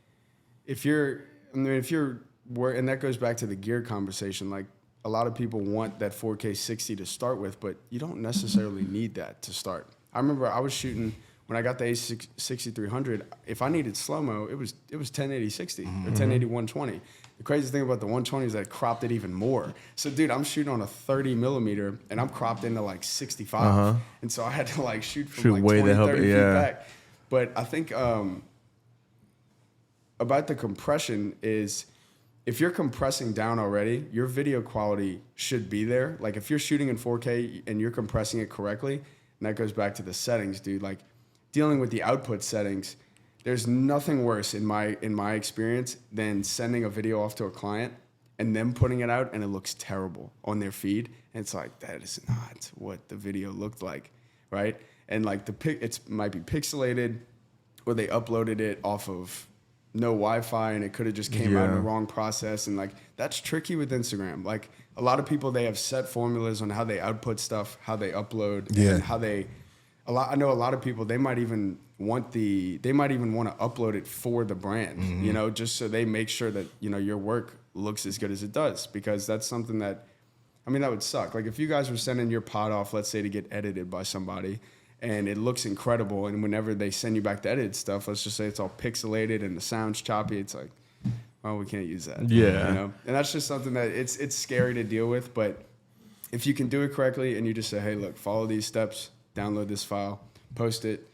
if you're and that goes back to the gear conversation. Like a lot of people want that 4K 60 to start with, but you don't necessarily need that to start. I remember I was shooting when I got the A6300. If I needed slow mo, it was 1080 60 or 1080 120. The crazy thing about the 120 is that it cropped it even more. So, dude, I'm shooting on a 30 millimeter and I'm cropped into like 65. And so I had to like shoot from like way 20, the hell, 30 feet yeah. back. But I think about the compression is if you're compressing down already, your video quality should be there. Like if you're shooting in 4K and you're compressing it correctly, and that goes back to the settings, dude, like dealing with the output settings, there's nothing worse in my experience than sending a video off to a client and them putting it out and it looks terrible on their feed. And it's like, that is not what the video looked like, right? And like it might be pixelated or they uploaded it off of no Wi-Fi and it could have just came out in the wrong process. And like, that's tricky with Instagram. Like a lot of people, they have set formulas on how they output stuff, how they upload, and how I know a lot of people, they might even want to upload it for the brand, you know, just so they make sure that, you know, your work looks as good as it does, because that's something that, I mean, that would suck. Like if you guys were sending your pod off, let's say to get edited by somebody, and it looks incredible, and whenever they send you back the edited stuff, let's just say it's all pixelated and the sound's choppy, it's like, well, we can't use that. Yeah. You know? And that's just something that it's scary to deal with, but if you can do it correctly and you just say, hey, look, follow these steps, download this file, post it,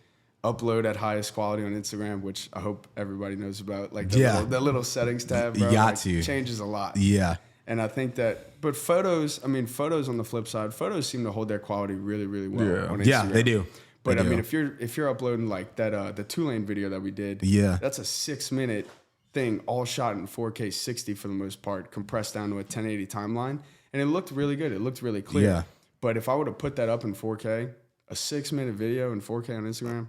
upload at highest quality on Instagram, which I hope everybody knows about. Like the little settings tab, bro, You got to. changes a lot. Yeah. And I think that, but photos on the flip side, photos seem to hold their quality really, really well on Instagram. Yeah, they do. But I mean, if you're uploading like that, the 2-lane video that we did, that's a 6-minute thing, all shot in 4K 60 for the most part, compressed down to a 1080 timeline, and it looked really good. It looked really clear. Yeah. But if I would have put that up in 4K, a 6-minute video in 4K on Instagram,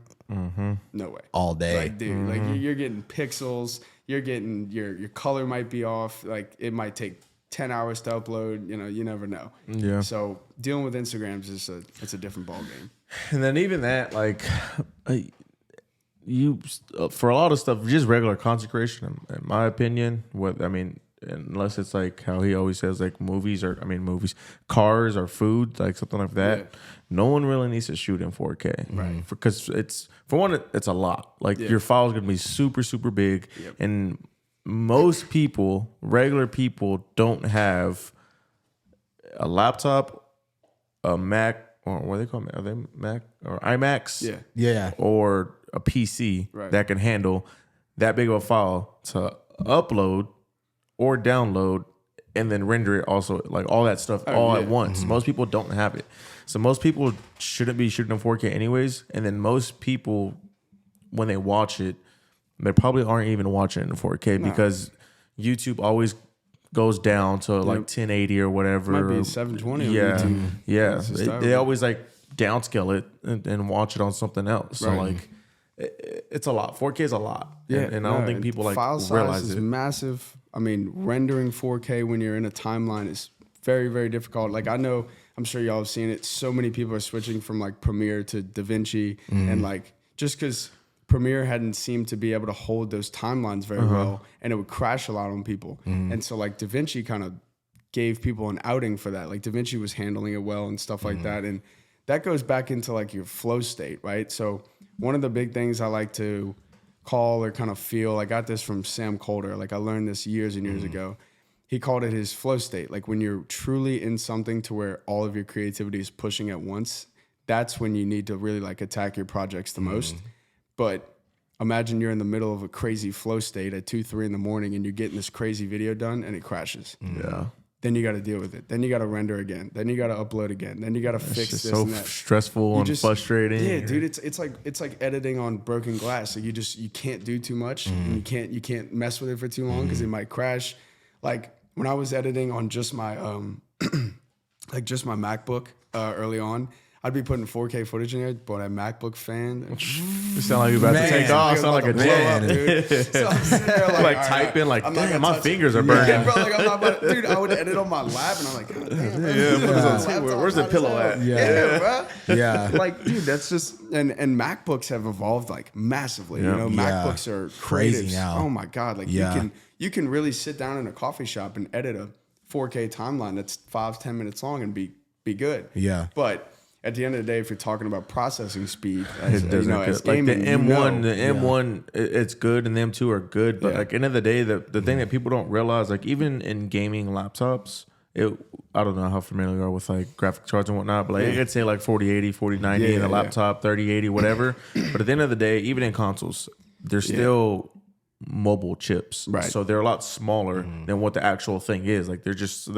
no way. All day. Like, dude, like you're getting pixels. You're getting your color might be off. Like it might take 10 hours to upload. You know, you never know. Yeah. So dealing with Instagrams is it's a different ballgame. And then even that, like, you for a lot of stuff, just regular content creation, in my opinion. Unless it's like how he always says, like movies, cars or food, like something like that. Yeah. No one really needs to shoot in 4K, Right? Because it's a lot. Like your file is gonna be super, super big, and most people, regular people, don't have a laptop, a Mac, or what do they call them? Are they Mac or iMacs? Yeah. Or a PC that can handle that big of a file to upload or download and then render it also, like all that stuff at once. Most people don't have it. So most people shouldn't be shooting in 4K anyways. And then most people, when they watch it, they probably aren't even watching it in 4K because YouTube always goes down to like 1080 or whatever. Might be 720 on YouTube. Yeah. They always like downscale it and watch it on something else. So like it's a lot. 4K is a lot. Yeah. And I don't think people like file size realize is it. massive. I mean, rendering 4K when you're in a timeline is very, very difficult. Like I know, I'm sure y'all have seen it. So many people are switching from like Premiere to DaVinci, and like just because Premiere hadn't seemed to be able to hold those timelines very well, and it would crash a lot on people. And so like DaVinci kind of gave people an outing for that. Like DaVinci was handling it well and stuff like that. And that goes back into like your flow state, right? So one of the big things I like to call or kind of feel, I got this from Sam Colder. Like I learned this years and years ago. He called it his flow state. Like when you're truly in something to where all of your creativity is pushing at once, that's when you need to really like attack your projects the most. But imagine you're in the middle of a crazy flow state at 2, 3 in the morning and you're getting this crazy video done and it crashes. Yeah. then you got to deal with it. Then you got to render again. Then you got to upload again. Then you got to fix It's this so and that. stressful and frustrating. Yeah, dude, it's like editing on broken glass. Like you can't do too much, and you can't mess with it for too long because it might crash. Like when I was editing on just my like just my MacBook early on, I'd be putting 4K footage in there, but a MacBook fan. You sound like you're about to take off. Sound like a man, jet. dude. So I'm sitting there like all typing, right, like, I'm not damn, gonna my touch fingers it. are burning. Bro, like, I'm not about to, dude, I would edit on my lap, and I'm like, God damn, bro. Where's the pillow at? Yeah, bro. Yeah. Like, dude, that's just and MacBooks have evolved like massively. Yeah. You know, MacBooks are Crazy creatives. now. Oh my God, like you can really sit down in a coffee shop and edit a 4K timeline that's 5-10 minutes long and be good. Yeah. But at the end of the day, if you're talking about processing speed, as, It doesn't as like gaming, the M1, the M1, it's good, and the M2 are good. But like end of the day, the thing that people don't realize, like even in gaming laptops, I don't know how familiar you are with like graphic cards and whatnot, but like I'd say like 4080, 4090 in a laptop, 3080, whatever. But at the end of the day, even in consoles, they're still mobile chips, right? So they're a lot smaller than what the actual thing is. Like they're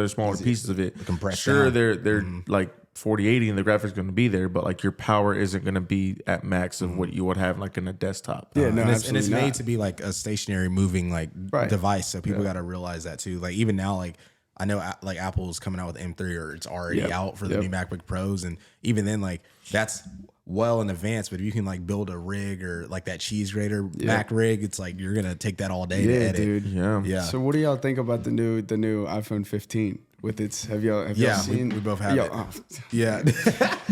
smaller pieces of it. Compressed Sure, down. they're like 4080 and the graphics going to be there, but like your power isn't going to be at max of what you would have like in a desktop. Yeah, no, and it's absolutely made not. to be like a stationary moving like device, so people got to realize that too. Like even now, like I know like Apple's coming out with M3 or it's already out for the new MacBook Pros, and even then like that's well in advance. But if you can like build a rig or like that cheese grater Mac rig, it's like you're gonna take that all day to edit. Dude. Yeah. So what do y'all think about the new iPhone 15 with its? Have y'all seen? We both have it. Yeah,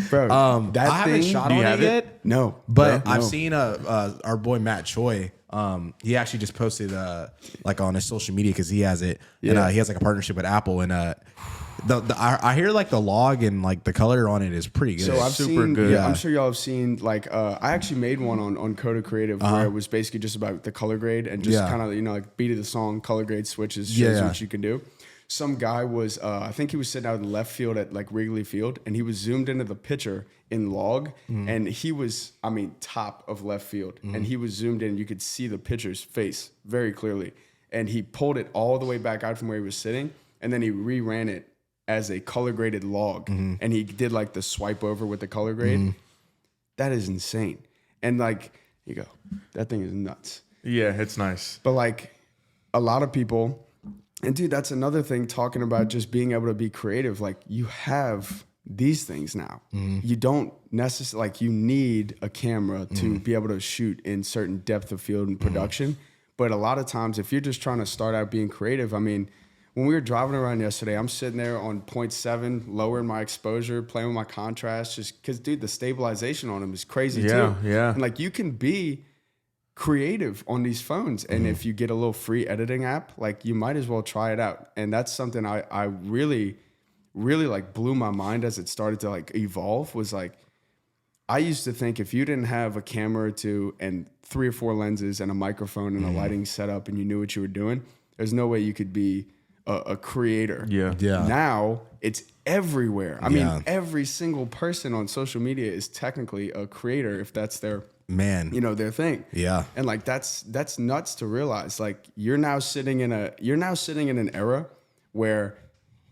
Bro, that I haven't thing. shot Do you on have it it? yet. No, But bro, I've no. seen our boy Matt Choi. He actually just posted like on his social media because he has it, and he has like a partnership with Apple. And I hear like the log and like the color on it is pretty good. So I've super seen, good. Yeah, I'm sure y'all have seen like I actually made one on Coda Creative where it was basically just about the color grade and just kind of like beat of the song color grade switches shows what you can do. Some guy was I think he was sitting out in left field at like Wrigley Field, and he was zoomed into the picture in log, and he was top of left field, and he was zoomed in. You could see the pitcher's face very clearly, and he pulled it all the way back out from where he was sitting, and then he reran it as a color graded log, and he did like the swipe over with the color grade. That is insane. And like you go, that thing is nuts. Yeah, it's nice. But like a lot of people, and dude, that's another thing talking about just being able to be creative. Like you have these things now. You don't necessarily like you need a camera to be able to shoot in certain depth of field and production. But a lot of times if you're just trying to start out being creative, I mean, when we were driving around yesterday, I'm sitting there on 0.7, lowering my exposure, playing with my contrast, just because, dude, the stabilization on them is crazy too. Yeah. And like you can be creative on these phones, and if you get a little free editing app, like you might as well try it out. And that's something I really like blew my mind as it started to like evolve. Was like I used to think if you didn't have a camera or two and 3 or 4 lenses and a microphone and a lighting setup and you knew what you were doing, there's no way you could be a creator. Yeah. Now it's everywhere. I mean, Yeah. every single person on social media is technically a creator if that's their their thing. Yeah. And like that's nuts to realize. Like you're now sitting in an era where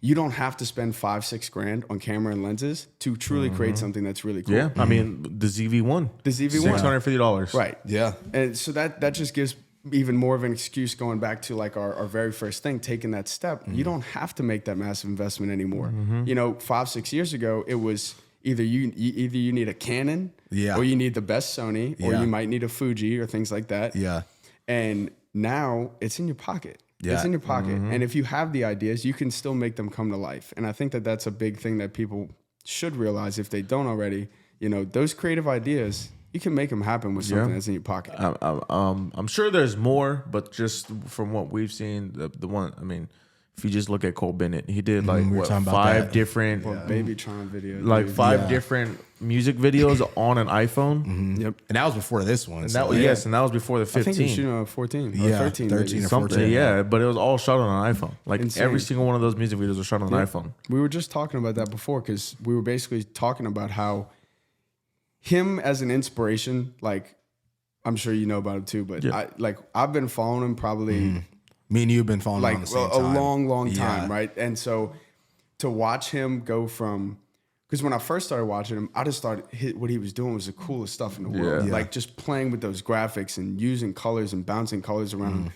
you don't have to spend $5-6 grand on camera and lenses to truly create something that's really cool. Yeah, I mean the ZV1. The ZV1. $650. Right. Yeah. And so that just gives even more of an excuse going back to like our very first thing, taking that step. You don't have to make that massive investment anymore. 5-6 years ago, it was either you need a Canon or you need the best Sony or you might need a Fuji or things like that. Yeah. And now it's in your pocket. Yeah. It's in your pocket. And if you have the ideas, you can still make them come to life. And I think that that's a big thing that people should realize if they don't already. Those creative ideas, you can make them happen with something that's in your pocket. I'm sure there's more, but just from what we've seen, the one, I mean, if you just look at Cole Bennet, he did like we were talking about 5 that. different, Babytron videos. like dude. 5 different music videos on an iPhone. Yep. And that was before this one. And so, that was and that was before the 15. I think he was shooting on a 14 or Yeah, 13. 13 maybe. or Something, 14. yeah, but it was all shot on an iPhone. Like Insane. every single one of those music videos was shot on an iPhone. We were just talking about that before because we were basically talking about how him as an inspiration, like I'm sure you know about him too, but I've been following him probably Me and you have been following like around the same a time. long time, Yeah. right? And so to watch him go from, because when I first started watching him, I just thought what he was doing was the coolest stuff in the world. Yeah. Like just playing with those graphics and using colors and bouncing colors around,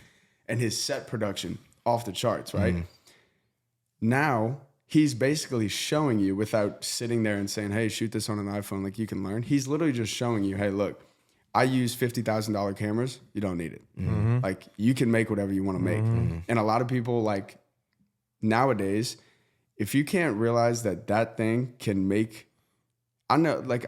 and his set production off the charts, right? Now he's basically showing you without sitting there and saying, "Hey, shoot this on an iPhone," like you can learn. He's literally just showing you, "Hey, look, I use $50,000 cameras. You don't need it. Like you can make whatever you want to make." And a lot of people like nowadays, if you can't realize that thing can make, I know, like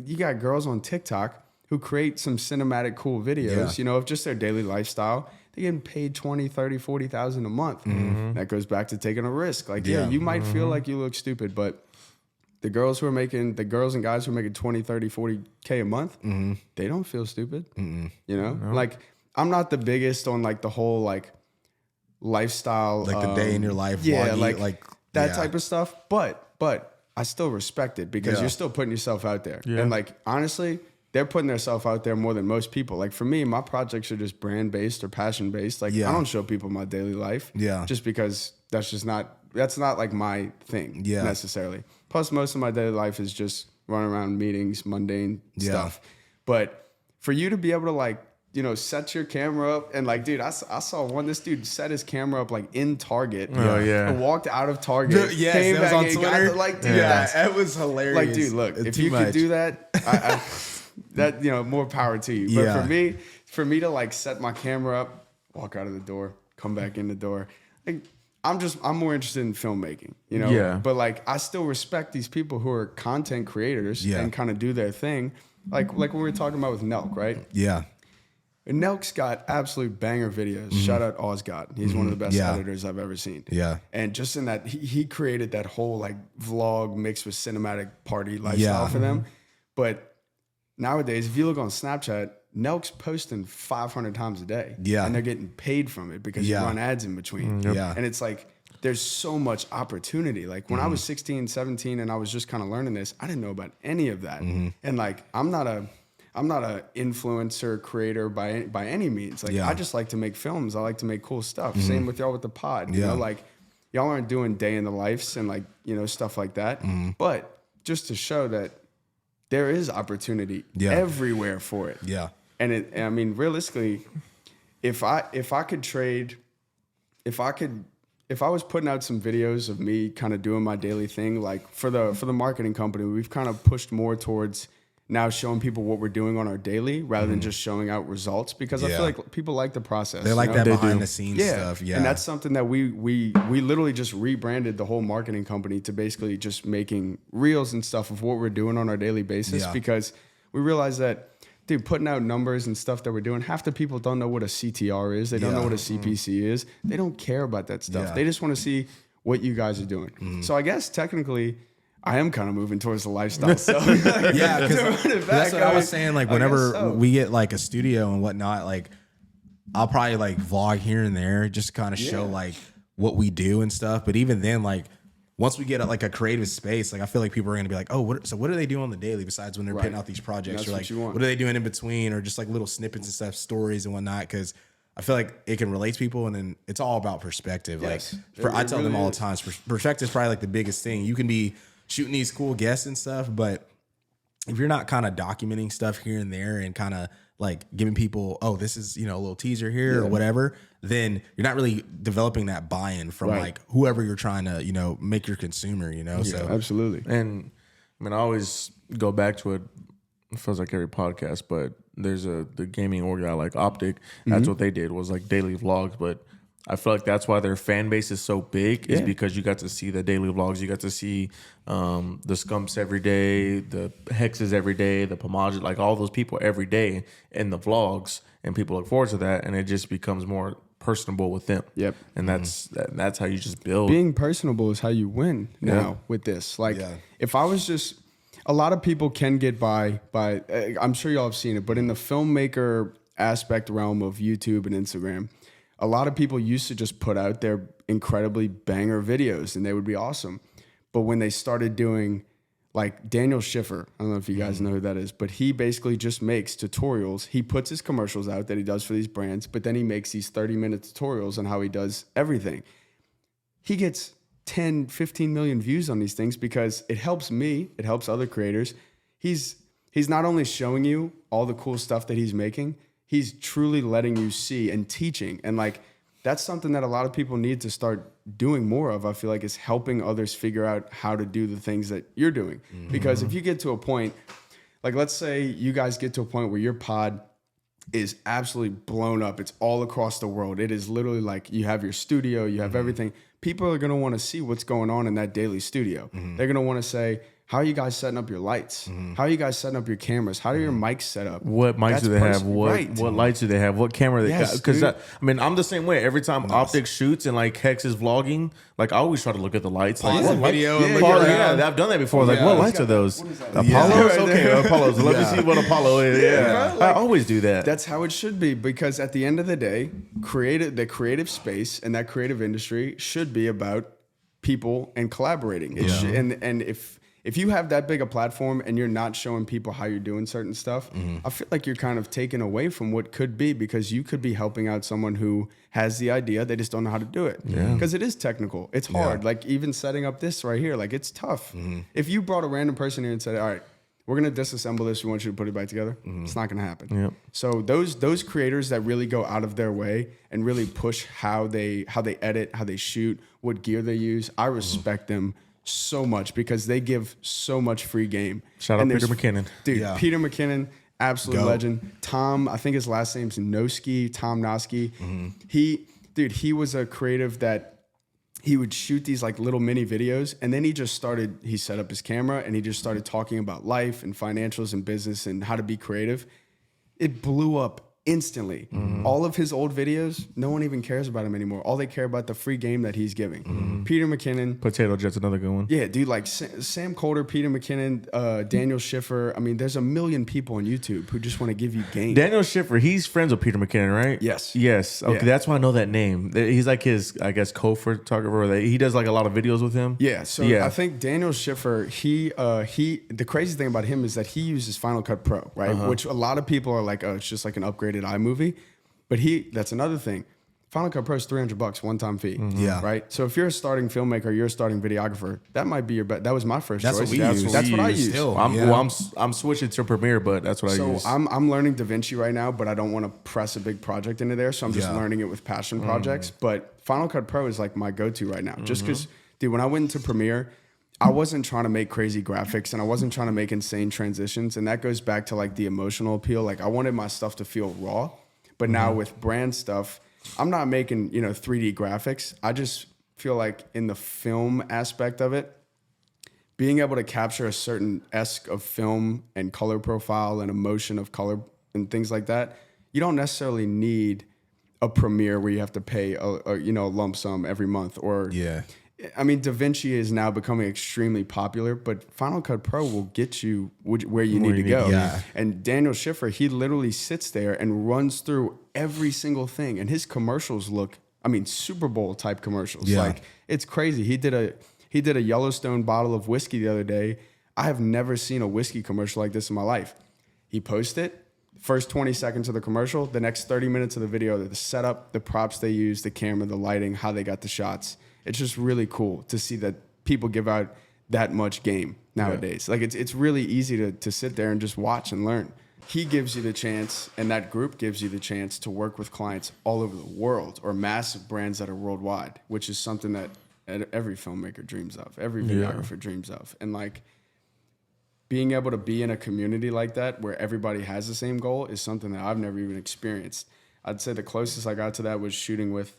you got girls on TikTok who create some cinematic cool videos, you know, of just their daily lifestyle. They're getting paid 20, 30, 40,000 a month. That goes back to taking a risk. Like, yeah, you might feel like you look stupid, but the girls and guys who are making 20, 30, 40K a month, they don't feel stupid. You know, like I'm not the biggest on like the whole like lifestyle, Like the day in your life, yeah, vloggy, like that type of stuff. But I still respect it because you're still putting yourself out there. And like honestly, they're putting themselves out there more than most people. Like for me, my projects are just brand based or passion based. Like I don't show people my daily life, just because that's not like my thing necessarily. Plus, most of my daily life is just running around meetings, mundane stuff. But for you to be able to like, you know, set your camera up and like, dude, I saw this dude set his camera up like in Target. And walked out of Target. Yes, that was on Twitter. Like, dude, that was hilarious. like, dude, look, if you could do that, I that, you know, more power to you. But for me to like set my camera up, walk out of the door, come back in the door, like, I'm more interested in filmmaking, you know? Yeah. But like, I still respect these people who are content creators and kind of do their thing. Like when we were talking about with Nelk, right? Yeah. And Nelk's got absolute banger videos. Shout out Osgott. He's one of the best editors I've ever seen. Yeah. And just in that, he created that whole like vlog mixed with cinematic party lifestyle for them. But nowadays, if you look on Snapchat, Nelk's posting 500 times a day. Yeah. And they're getting paid from it because you run ads in between. Yeah. And it's like, there's so much opportunity. Like when I was 16, 17, and I was just kind of learning this, I didn't know about any of that. And like, I'm not a influencer creator by any means. Like I just like to make films. I like to make cool stuff. Same with y'all with the pod. You know, like y'all aren't doing day in the lives and like, you know, stuff like that. But just to show that there is opportunity everywhere for it. Yeah. And I mean, realistically, if I was putting out some videos of me kind of doing my daily thing, like for the marketing company, we've kind of pushed more towards now showing people what we're doing on our daily rather than just showing out results, because I feel like people like the process. They like you know? that behind the scenes stuff. Yeah. And that's something that we literally just rebranded the whole marketing company to basically just making reels and stuff of what we're doing on our daily basis, because we realized that, dude, putting out numbers and stuff that we're doing, half the people don't know what a CTR is. They don't know what a CPC is. They don't care about that stuff. They just want to see what you guys are doing. So I guess technically I am kind of moving towards the lifestyle. So yeah, because that's what I was saying. Like whenever we get like a studio and whatnot, like I'll probably like vlog here and there, just to kind of show like what we do and stuff. But even then, like once we get like a creative space, like I feel like people are gonna be like, oh, what do they do on the daily besides when they're putting out these projects? Or like, what are they doing in between, or just like little snippets and stuff, stories and whatnot? Because I feel like it can relate to people, and then it's all about perspective. Yes, like I tell them all the time, perspective is probably like the biggest thing. You can be shooting these cool guests and stuff, but if you're not kind of documenting stuff here and there and kind of like giving people, oh, this is, you know, a little teaser here or whatever, then you're not really developing that buy-in from like whoever you're trying to, you know, make your consumer, you know? Yeah, so absolutely. And I mean, I always go back to it. It feels like every podcast, but there's the gaming org I like, Optic. That's what they did, was like daily vlogs. But I feel like that's why their fan base is so big, is because you got to see the daily vlogs. You got to see the Scumps every day, the Hexes every day, the Pomage, like all those people every day in the vlogs, and people look forward to that, and it just becomes more personable with them. Yep. And that's how you just build. Being personable is how you win now with this. Like if I was just, a lot of people can get by, I'm sure y'all have seen it, but in the filmmaker aspect realm of YouTube and Instagram, a lot of people used to just put out their incredibly banger videos and they would be awesome. But when they started doing like Daniel Schiffer. I don't know if you guys know who that is, but he basically just makes tutorials. He puts his commercials out that he does for these brands, but then he makes these 30-minute tutorials on how he does everything. He gets 10, 15 million views on these things because it helps me. It helps other creators. He's not only showing you all the cool stuff that he's making, he's truly letting you see and teaching. And like, that's something that a lot of people need to start doing more of. I feel like is helping others figure out how to do the things that you're doing. Because if you get to a point, like let's say you guys get to a point where your pod is absolutely blown up. It's all across the world. It is literally like you have your studio, you have everything. People are going to want to see what's going on in that daily studio. They're going to want to say, how are you guys setting up your lights? How are you guys setting up your cameras? How are your mics set up? What mics do they have? What lights do they have? What camera they got? Because I mean, I'm the same way. Every time Optics shoots and like Hex is vlogging, like I always try to look at the lights. Like, Pause the video and look yeah, around. I've done that before. Like, what lights are those? Apollos? Right Okay, there. Apollos. Let me see what Apollo is. Yeah, Like, I always do that. That's how it should be, because at the end of the day, the creative space and that creative industry should be about people and collaborating. It should, and if you have that big a platform and you're not showing people how you're doing certain stuff, I feel like you're kind of taken away from what could be, because you could be helping out someone who has the idea, they just don't know how to do it. Because it is technical. It's hard. Like even setting up this right here, like it's tough. If you brought a random person here and said, all right, we're going to disassemble this, we want you to put it back together, it's not going to happen. So those creators that really go out of their way and really push how they edit, how they shoot, what gear they use, I respect them so much, because they give so much free game. Shout out Peter McKinnon. Dude, Peter McKinnon, absolute legend. Tom, I think his last name's Noski, Tom Noski. He was a creative that he would shoot these like little mini videos, and then he set up his camera and he just started talking about life and financials and business and how to be creative. It blew up instantly. All of his old videos, no one even cares about him anymore. All they care about the free game that he's giving. Peter McKinnon. Potato Jet's another good one. Yeah, dude, like Sam Coulter, Peter McKinnon, Daniel Schiffer. I mean, there's a million people on YouTube who just want to give you game. Daniel Schiffer, he's friends with Peter McKinnon, right? Yes. Okay, Yeah. that's why I know that name. He's like his, I guess, co-photographer. He does like a lot of videos with him. Yeah, so I think Daniel Schiffer, the crazy thing about him is that he uses Final Cut Pro, right? Which a lot of people are like, oh, it's just like an upgraded iMovie. But that's another thing. Final Cut Pro is $300 one-time fee. Right. So if you're a starting filmmaker, you're a starting videographer, that might be your bet. That was my first choice. That's what I use. Still, I'm switching to Premiere, but that's what I use. So I'm learning DaVinci right now, but I don't want to press a big project into there. So I'm just learning it with passion projects. But Final Cut Pro is like my go-to right now. Just because, dude, when I went into Premiere, I wasn't trying to make crazy graphics and I wasn't trying to make insane transitions. And that goes back to like the emotional appeal. Like I wanted my stuff to feel raw. But now with brand stuff, I'm not making, 3D graphics. I just feel like in the film aspect of it, being able to capture a certain esque of film and color profile and emotion of color and things like that, you don't necessarily need a Premiere where you have to pay a lump sum every month. I mean, DaVinci is now becoming extremely popular, but Final Cut Pro will get you where you need to go. And Daniel Schiffer, he literally sits there and runs through every single thing. And his commercials look, Super Bowl type commercials. Like, it's crazy. He did a Yellowstone bottle of whiskey the other day. I have never seen a whiskey commercial like this in my life. He posted it. First 20 seconds of the commercial, the next 30 minutes of the video, the setup, the props they use, the camera, the lighting, how they got the shots. It's just really cool to see that people give out that much game nowadays. Like it's really easy to sit there and just watch and learn. He gives you the chance, and that group gives you the chance to work with clients all over the world or massive brands that are worldwide, which is something that every filmmaker dreams of, every videographer dreams of. And like being able to be in a community like that where everybody has the same goal is something that I've never even experienced. I'd say the closest I got to that was shooting with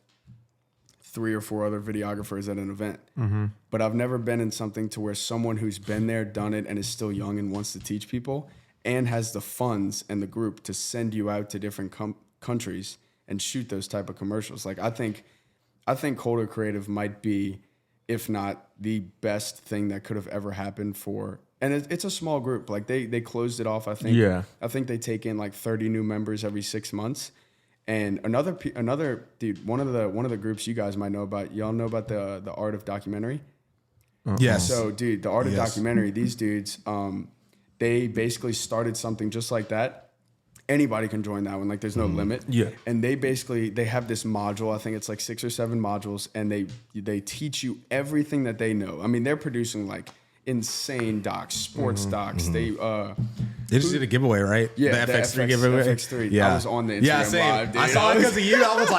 3 or 4 other videographers at an event. But I've never been in something to where someone who's been there, done it, and is still young and wants to teach people and has the funds and the group to send you out to different countries and shoot those type of commercials. Like I think Coulter Creative might be, if not the best thing that could have ever happened for, and it's a small group. Like they closed it off, I think. I think they take in like 30 new members every 6 months. And another dude, one of the groups you guys might know about, y'all know about the Art of Documentary? Yes. So, dude, the art of Yes. documentary, these dudes, they basically started something just like that. Anybody can join that one. Like, there's no limit. Yeah. And they have this module. I think it's like 6 or 7 modules, and they teach you everything that they know. I mean, they're producing like insane docs, sports docs. They just did a giveaway, right? yeah, the FX3 giveaway. FX3. Yeah, I was on the Instagram yeah, same. live, dude. I saw it because of you. I was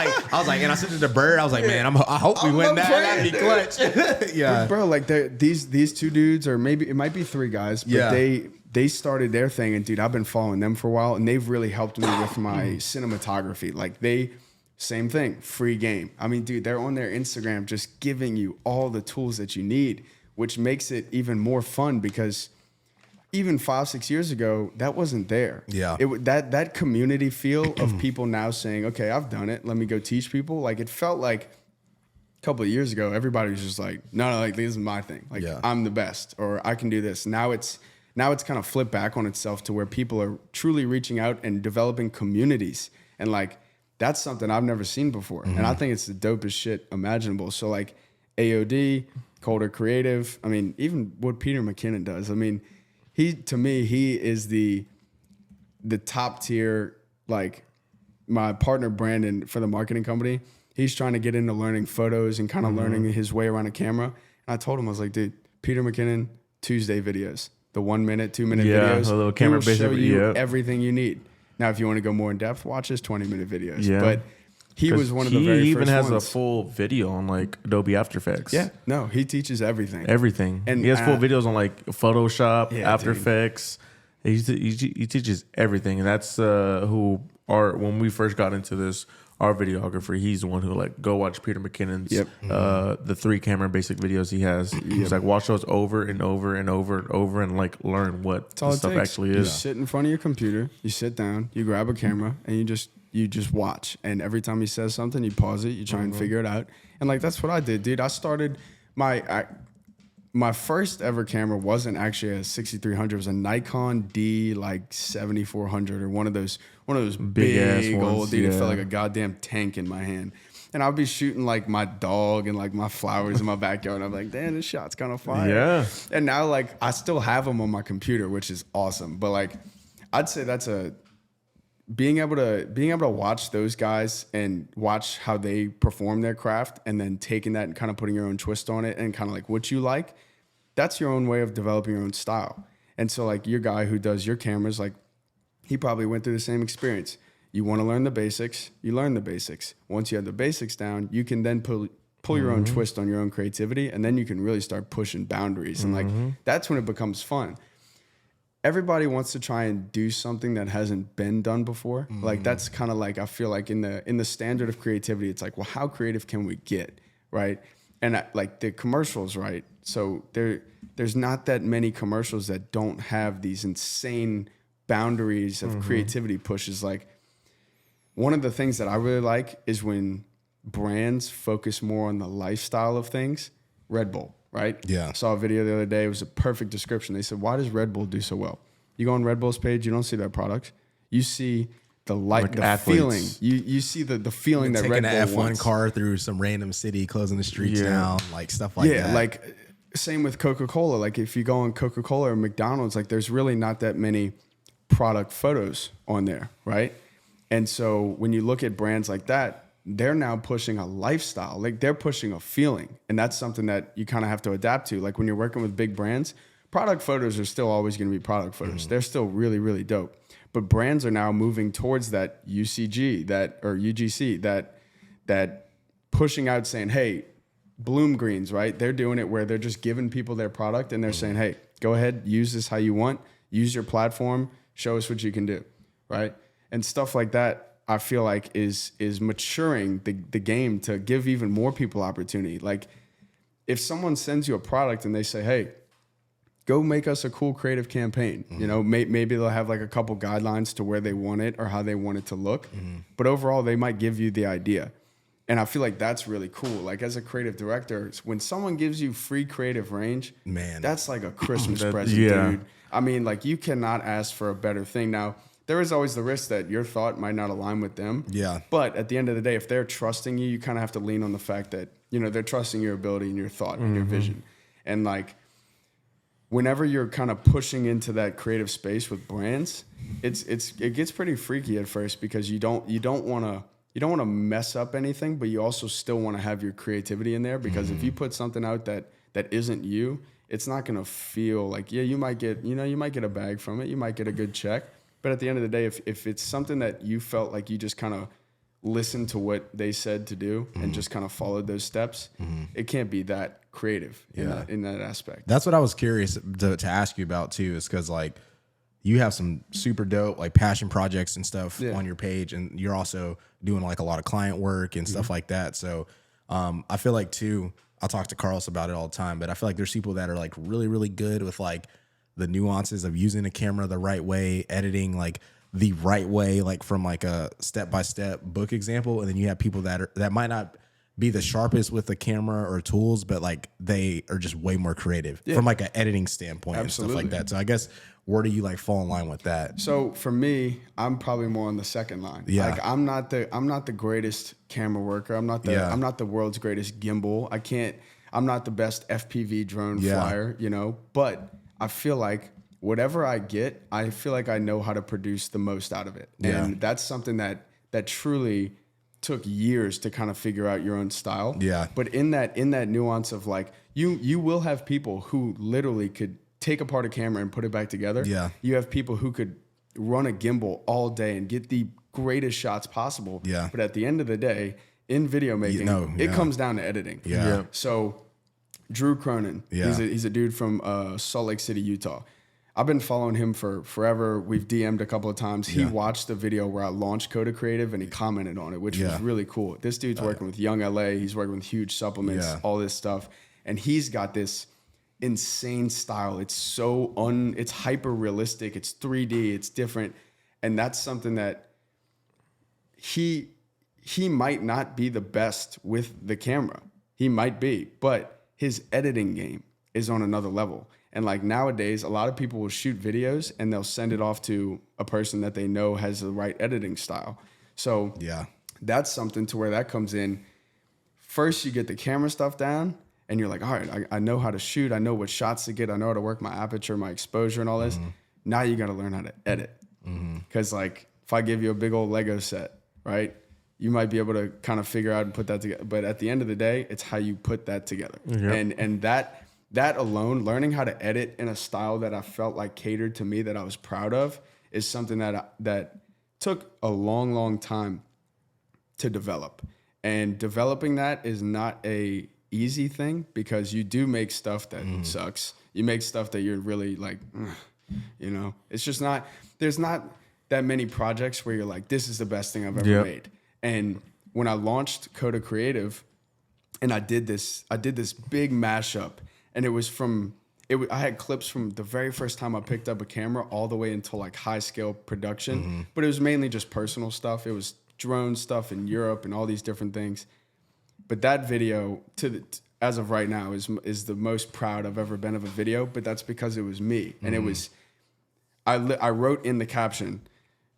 like, and I sent it to Bird. I was like, man, I hope we win that. That'd be clutch. Yeah, bro. Like these 2 dudes, or maybe it might be 3 guys, but they started their thing, and dude, I've been following them for a while, and they've really helped me with my cinematography. Like same thing, free game. I mean, dude, they're on their Instagram just giving you all the tools that you need, which makes it even more fun because even 5-6 years ago, that wasn't there. Yeah. That community feel of people now saying, okay, I've done it, let me go teach people. Like, it felt like a couple of years ago, everybody was just like, no, like, this is my thing. Like, I'm the best, or I can do this. Now it's kind of flipped back on itself to where people are truly reaching out and developing communities. And like, that's something I've never seen before. And I think it's the dopest shit imaginable. So like AOD, Colder Creative, I mean, even what Peter Mckinnon does, I mean, he is the top tier. Like, my partner Brandon for the marketing company, he's trying to get into learning photos and kind of learning his way around a camera. And I told him, I was like, dude, Peter Mckinnon, Tuesday videos, the 1 minute, 2 minute videos. A little camera he will show you yep. everything you need. Now, if you want to go more in depth, watch his 20-minute videos. Yeah. But he was one of the very first ones. He even has a full video on like Adobe After Effects. Yeah, no, he teaches everything. Everything. And he has full videos on like Photoshop, After dude. Effects. He teaches everything. And that's when we first got into this, our videographer, he's the one who like, go watch Peter McKinnon's the 3 camera basic videos he has. He's like, watch those over and over and over and over and like learn what this stuff actually is. You sit in front of your computer, you sit down, you grab a camera, and you just watch. And every time he says something, you pause it, you try and figure it out. And like, that's what I did, dude. I started my first ever camera wasn't actually a 6300. It was a Nikon D like 7400 or one of those big ones, old, dude. It felt like a goddamn tank in my hand. And I'll be shooting like my dog and like my flowers in my backyard. And I'm like, damn, this shot's kind of fire. Yeah. And now like I still have them on my computer, which is awesome. But like, I'd say that's being able to watch those guys and watch how they perform their craft, and then taking that and kind of putting your own twist on it and kind of like what you like. That's your own way of developing your own style. And so like your guy who does your cameras, like he probably went through the same experience. You want to learn the basics, you learn the basics. Once you have the basics down, you can then pull your own twist on your own creativity, and then you can really start pushing boundaries. And like, that's when it becomes fun. Everybody wants to try and do something that hasn't been done before. Like, that's kind of like, I feel like in the standard of creativity, it's like, well, how creative can we get, right? And like the commercials, right? So there's not that many commercials that don't have these insane boundaries of creativity pushes. Like, one of the things that I really like is when brands focus more on the lifestyle of things. Red Bull, right? Yeah. I saw a video the other day. It was a perfect description. They said, why does Red Bull do so well? You go on Red Bull's page, you don't see their products. You see the light, like the athletes. feeling. You see the feeling that Red taking Bull an F1 wants. car through some random city, closing the streets down, like stuff like that. Yeah, like same with Coca-Cola. Like if you go on Coca-Cola or McDonald's, like there's really not that many product photos on there, right? And so when you look at brands like that, they're now pushing a lifestyle. Like they're pushing a feeling. And that's something that you kind of have to adapt to. Like when you're working with big brands, product photos are still always going to be product photos. They're still really, really dope. But brands are now moving towards that UCG, or UGC, that pushing out saying, hey, Bloom Greens, right? They're doing it where they're just giving people their product and they're saying, hey, go ahead, use this how you want, use your platform, show us what you can do, right? And stuff like that, I feel like is maturing the game to give even more people opportunity. Like if someone sends you a product and they say, hey, go make us a cool creative campaign. You know, maybe they'll have like a couple guidelines to where they want it or how they want it to look. But overall, they might give you the idea. And I feel like that's really cool. Like as a creative director, when someone gives you free creative range, Man. that's like a Christmas present, dude. I mean, like you cannot ask for a better thing. Now, there is always the risk that your thought might not align with them. Yeah. But at the end of the day, if they're trusting you, you kind of have to lean on the fact that, you know, they're trusting your ability and your thought and your vision. And like, whenever you're kind of pushing into that creative space with brands, it gets pretty freaky at first because you don't want to mess up anything, but you also still want to have your creativity in there, because if you put something out that isn't you, it's not going to feel like, yeah, you might get a bag from it, you might get a good check, but at the end of the day, if it's something that you felt like you just kind of listened to what they said to do and just kind of followed those steps, it can't be that creative in that aspect. That's what I was curious to ask you about too, is because like you have some super dope like passion projects and stuff on your page, and you're also doing like a lot of client work and stuff like that. So I feel like too, I'll talk to Carlos about it all the time, but I feel like there's people that are like really, really good with like the nuances of using a camera the right way, editing like the right way, like from like a step-by-step book example. And then you have people that might not be the sharpest with the camera or tools, but like they are just way more creative from like an editing standpoint and stuff like that. So I guess where do you like fall in line with that? So for me, I'm probably more on the second line. Yeah. Like I'm not the greatest camera worker. I'm not the world's greatest gimbal. I'm not the best FPV drone flyer, you know, but I feel like whatever I get, I feel like I know how to produce the most out of it. Yeah. And that's something that truly took years to kind of figure out your own style. Yeah. But in that nuance of like, you will have people who literally could take apart a camera and put it back together. Yeah. You have people who could run a gimbal all day and get the greatest shots possible. Yeah. But at the end of the day, in video making, it comes down to editing. Yeah. So Drew Cronin, he's a dude from Salt Lake City, Utah. I've been following him for forever. We've DM'd a couple of times. He watched the video where I launched Coda Creative and he commented on it, which was really cool. This dude's working with Young LA. He's working with huge supplements, all this stuff. And he's got this insane style. It's it's hyper realistic. It's 3D. It's different. And that's something that he might not be the best with the camera. He might be, but his editing game is on another level. And like nowadays, a lot of people will shoot videos and they'll send it off to a person that they know has the right editing style. So that's something to where that comes in. First, you get the camera stuff down and you're like, all right, I know how to shoot. I know what shots to get. I know how to work my aperture, my exposure and all this. Now you got to learn how to edit. Because like if I give you a big old Lego set, right, you might be able to kind of figure out and put that together. But at the end of the day, it's how you put that together. And that alone, learning how to edit in a style that I felt like catered to me, that I was proud of, is something that took a long, long time to develop. And developing that is not a easy thing, because you do make stuff that sucks. You make stuff that you're really like, you know, it's just not, there's not that many projects where you're like, this is the best thing I've ever made. And when I launched Coda Creative and I did this big mashup, and it was I had clips from the very first time I picked up a camera all the way until like high scale production, but it was mainly just personal stuff. It was drone stuff in Europe and all these different things. But that video, as of right now, is the most proud I've ever been of a video. But that's because it was me, and it was. I wrote in the caption,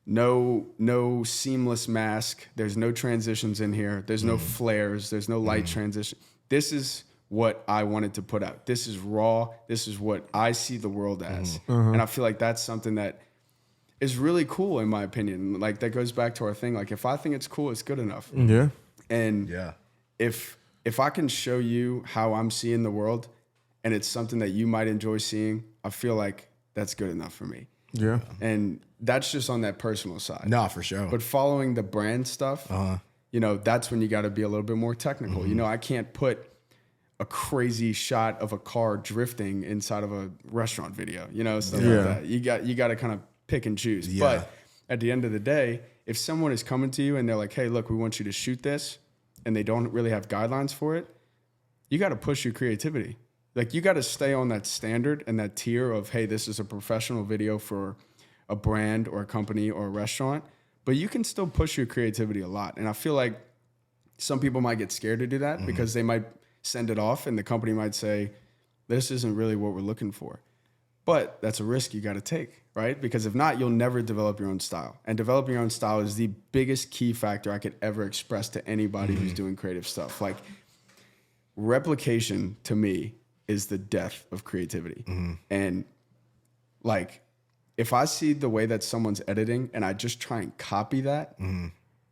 no seamless mask. There's no transitions in here. There's no flares. There's no light transition. This is what I wanted to put out. This is raw. This is what I see the world as. And I feel like that's something that is really cool, in my opinion. Like that goes back to our thing. Like if I think it's cool, it's good enough. Yeah. And if I can show you how I'm seeing the world and it's something that you might enjoy seeing, I feel like that's good enough for me. Yeah. And that's just on that personal side. No, for sure. But following the brand stuff, you know, that's when you got to be a little bit more technical. You know, I can't put a crazy shot of a car drifting inside of a restaurant video, you know, stuff like that. You got to kind of pick and choose. But at the end of the day, if someone is coming to you and they're like, hey, look, we want you to shoot this, and they don't really have guidelines for it, you got to push your creativity. Like you got to stay on that standard and that tier of, hey, this is a professional video for a brand or a company or a restaurant, but you can still push your creativity a lot. And I feel like some people might get scared to do that because they might send it off and the company might say, this isn't really what we're looking for. But that's a risk you got to take, right? Because if not, you'll never develop your own style. And developing your own style is the biggest key factor I could ever express to anybody who's doing creative stuff. Like replication to me is the death of creativity. And like, if I see the way that someone's editing and I just try and copy that,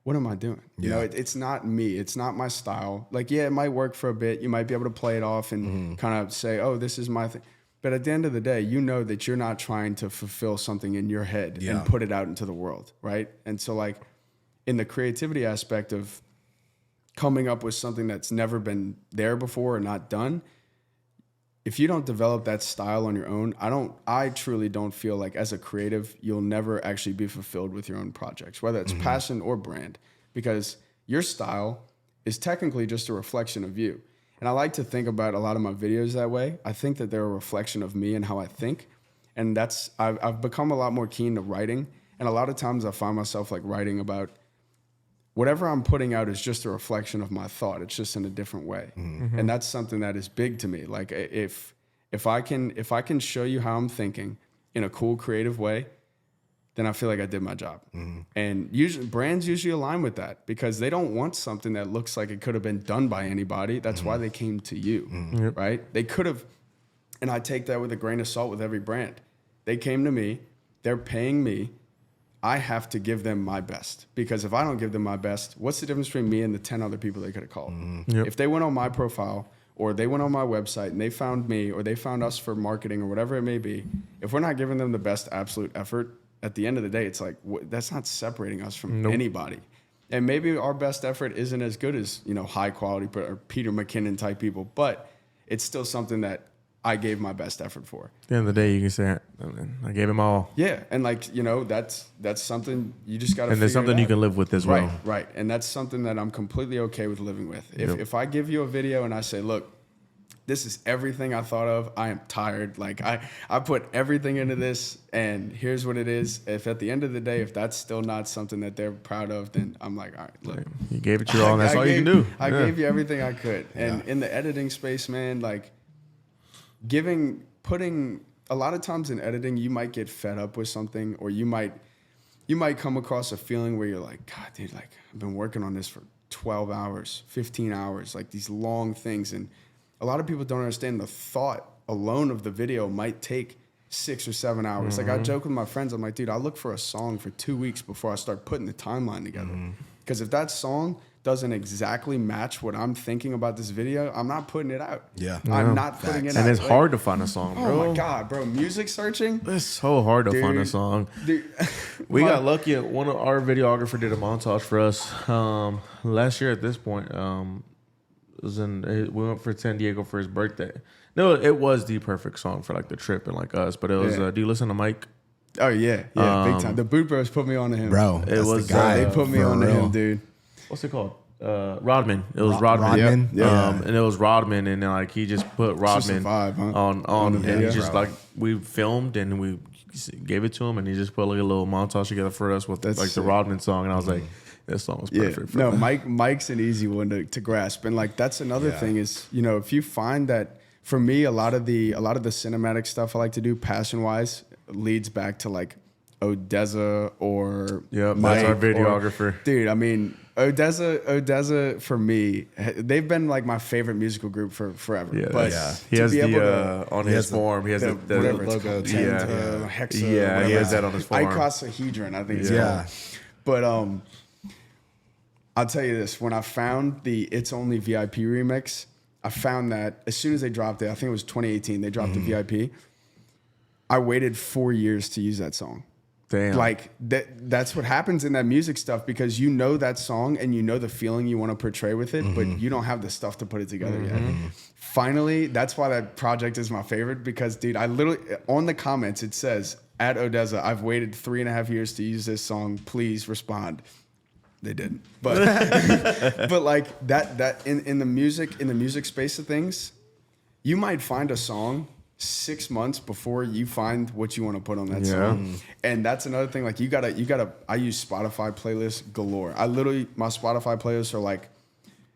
what am I doing? You know, it's not me. It's not my style. Like, yeah, it might work for a bit. You might be able to play it off and kind of say, oh, this is my thing. But at the end of the day, you know that you're not trying to fulfill something in your head and put it out into the world, right? And so, like, in the creativity aspect of coming up with something that's never been there before or not done, if you don't develop that style on your own, I truly don't feel like as a creative, you'll never actually be fulfilled with your own projects, whether it's passion or brand, because your style is technically just a reflection of you. And I like to think about a lot of my videos that way. I think that they're a reflection of me and how I think. And I've become a lot more keen to writing. And a lot of times I find myself like writing about whatever I'm putting out is just a reflection of my thought. It's just in a different way. And that's something that is big to me. Like if I can show you how I'm thinking in a cool, creative way, then I feel like I did my job. And usually brands usually align with that because they don't want something that looks like it could have been done by anybody. That's why they came to you, right? They could have, and I take that with a grain of salt with every brand. They came to me, they're paying me, I have to give them my best, because if I don't give them my best, what's the difference between me and the 10 other people they could have called? If they went on my profile or they went on my website and they found me or they found us for marketing or whatever it may be, if we're not giving them the best absolute effort, at the end of the day, it's like, that's not separating us from anybody. And maybe our best effort isn't as good as, you know, high quality or Peter Mckinnon type people, but it's still something that I gave my best effort for. At the end of the day, you can say, I gave him all. Yeah. And like, you know, that's something you just got to figure out. And there's something you can live with as well. Right. And that's something that I'm completely okay with living with. If I give you a video and I say, look, this is everything I thought of. I am tired. Like I put everything into this and here's what it is. If at the end of the day, if that's still not something that they're proud of, then I'm like, all right, look. You gave it your all and that's all you can do. I gave you everything I could. And in the editing space, man, like putting a lot of times in editing, you might get fed up with something or you might come across a feeling where you're like, God, dude, like I've been working on this for 12 hours, 15 hours, like these long things. And a lot of people don't understand the thought alone of the video might take 6 or 7 hours. Like I joke with my friends, I'm like, dude, I look for a song for 2 weeks before I start putting the timeline together. Because if that song doesn't exactly match what I'm thinking about this video, I'm not putting it out. I'm not putting it out. And it's hard to find a song, bro. Oh my God, bro. Music searching? It's so hard to find a song. Dude. We got lucky. One of our videographer did a montage for us last year at this point. We went for San Diego for his birthday. No, it was the perfect song for like the trip and like us. But it was, do you listen to Mike? Oh, yeah. Big time. The Boot Bros put me on to him. Bro, it was the guy. They put me on to him, dude. What's it called? Rodman. It was Rodman. And it was Rodman, and then like he just put Rodman on and he just like we filmed and we gave it to him, and he just put like a little montage together for us with like the Rodman song, and I was like, this song was perfect. For Mike's an easy one to grasp, and like that's another thing is, you know, if you find that for me a lot of the cinematic stuff I like to do passion wise leads back to like Odessa or Mike, that's our videographer. Dude, I mean, Odessa for me, they've been like my favorite musical group for forever. He has the on his form. He has the logo, Hexa. He has that on his form. Icosahedron, I think it's called. But I'll tell you this: when I found the "It's Only VIP" remix, I found that as soon as they dropped it, I think it was 2018. They dropped the VIP. I waited 4 years to use that song. Damn. Like that's what happens in that music stuff, because you know that song and you know the feeling you want to portray with it, but you don't have the stuff to put it together yet. Finally, that's why that project is my favorite, because dude, I literally on the comments it says at Odessa, I've waited 3.5 years to use this song. Please respond. They didn't, but but like that in the music space of things, you might find a song 6 months before you find what you want to put on that song. And that's another thing. Like you gotta, I use Spotify playlists galore. My Spotify playlists are like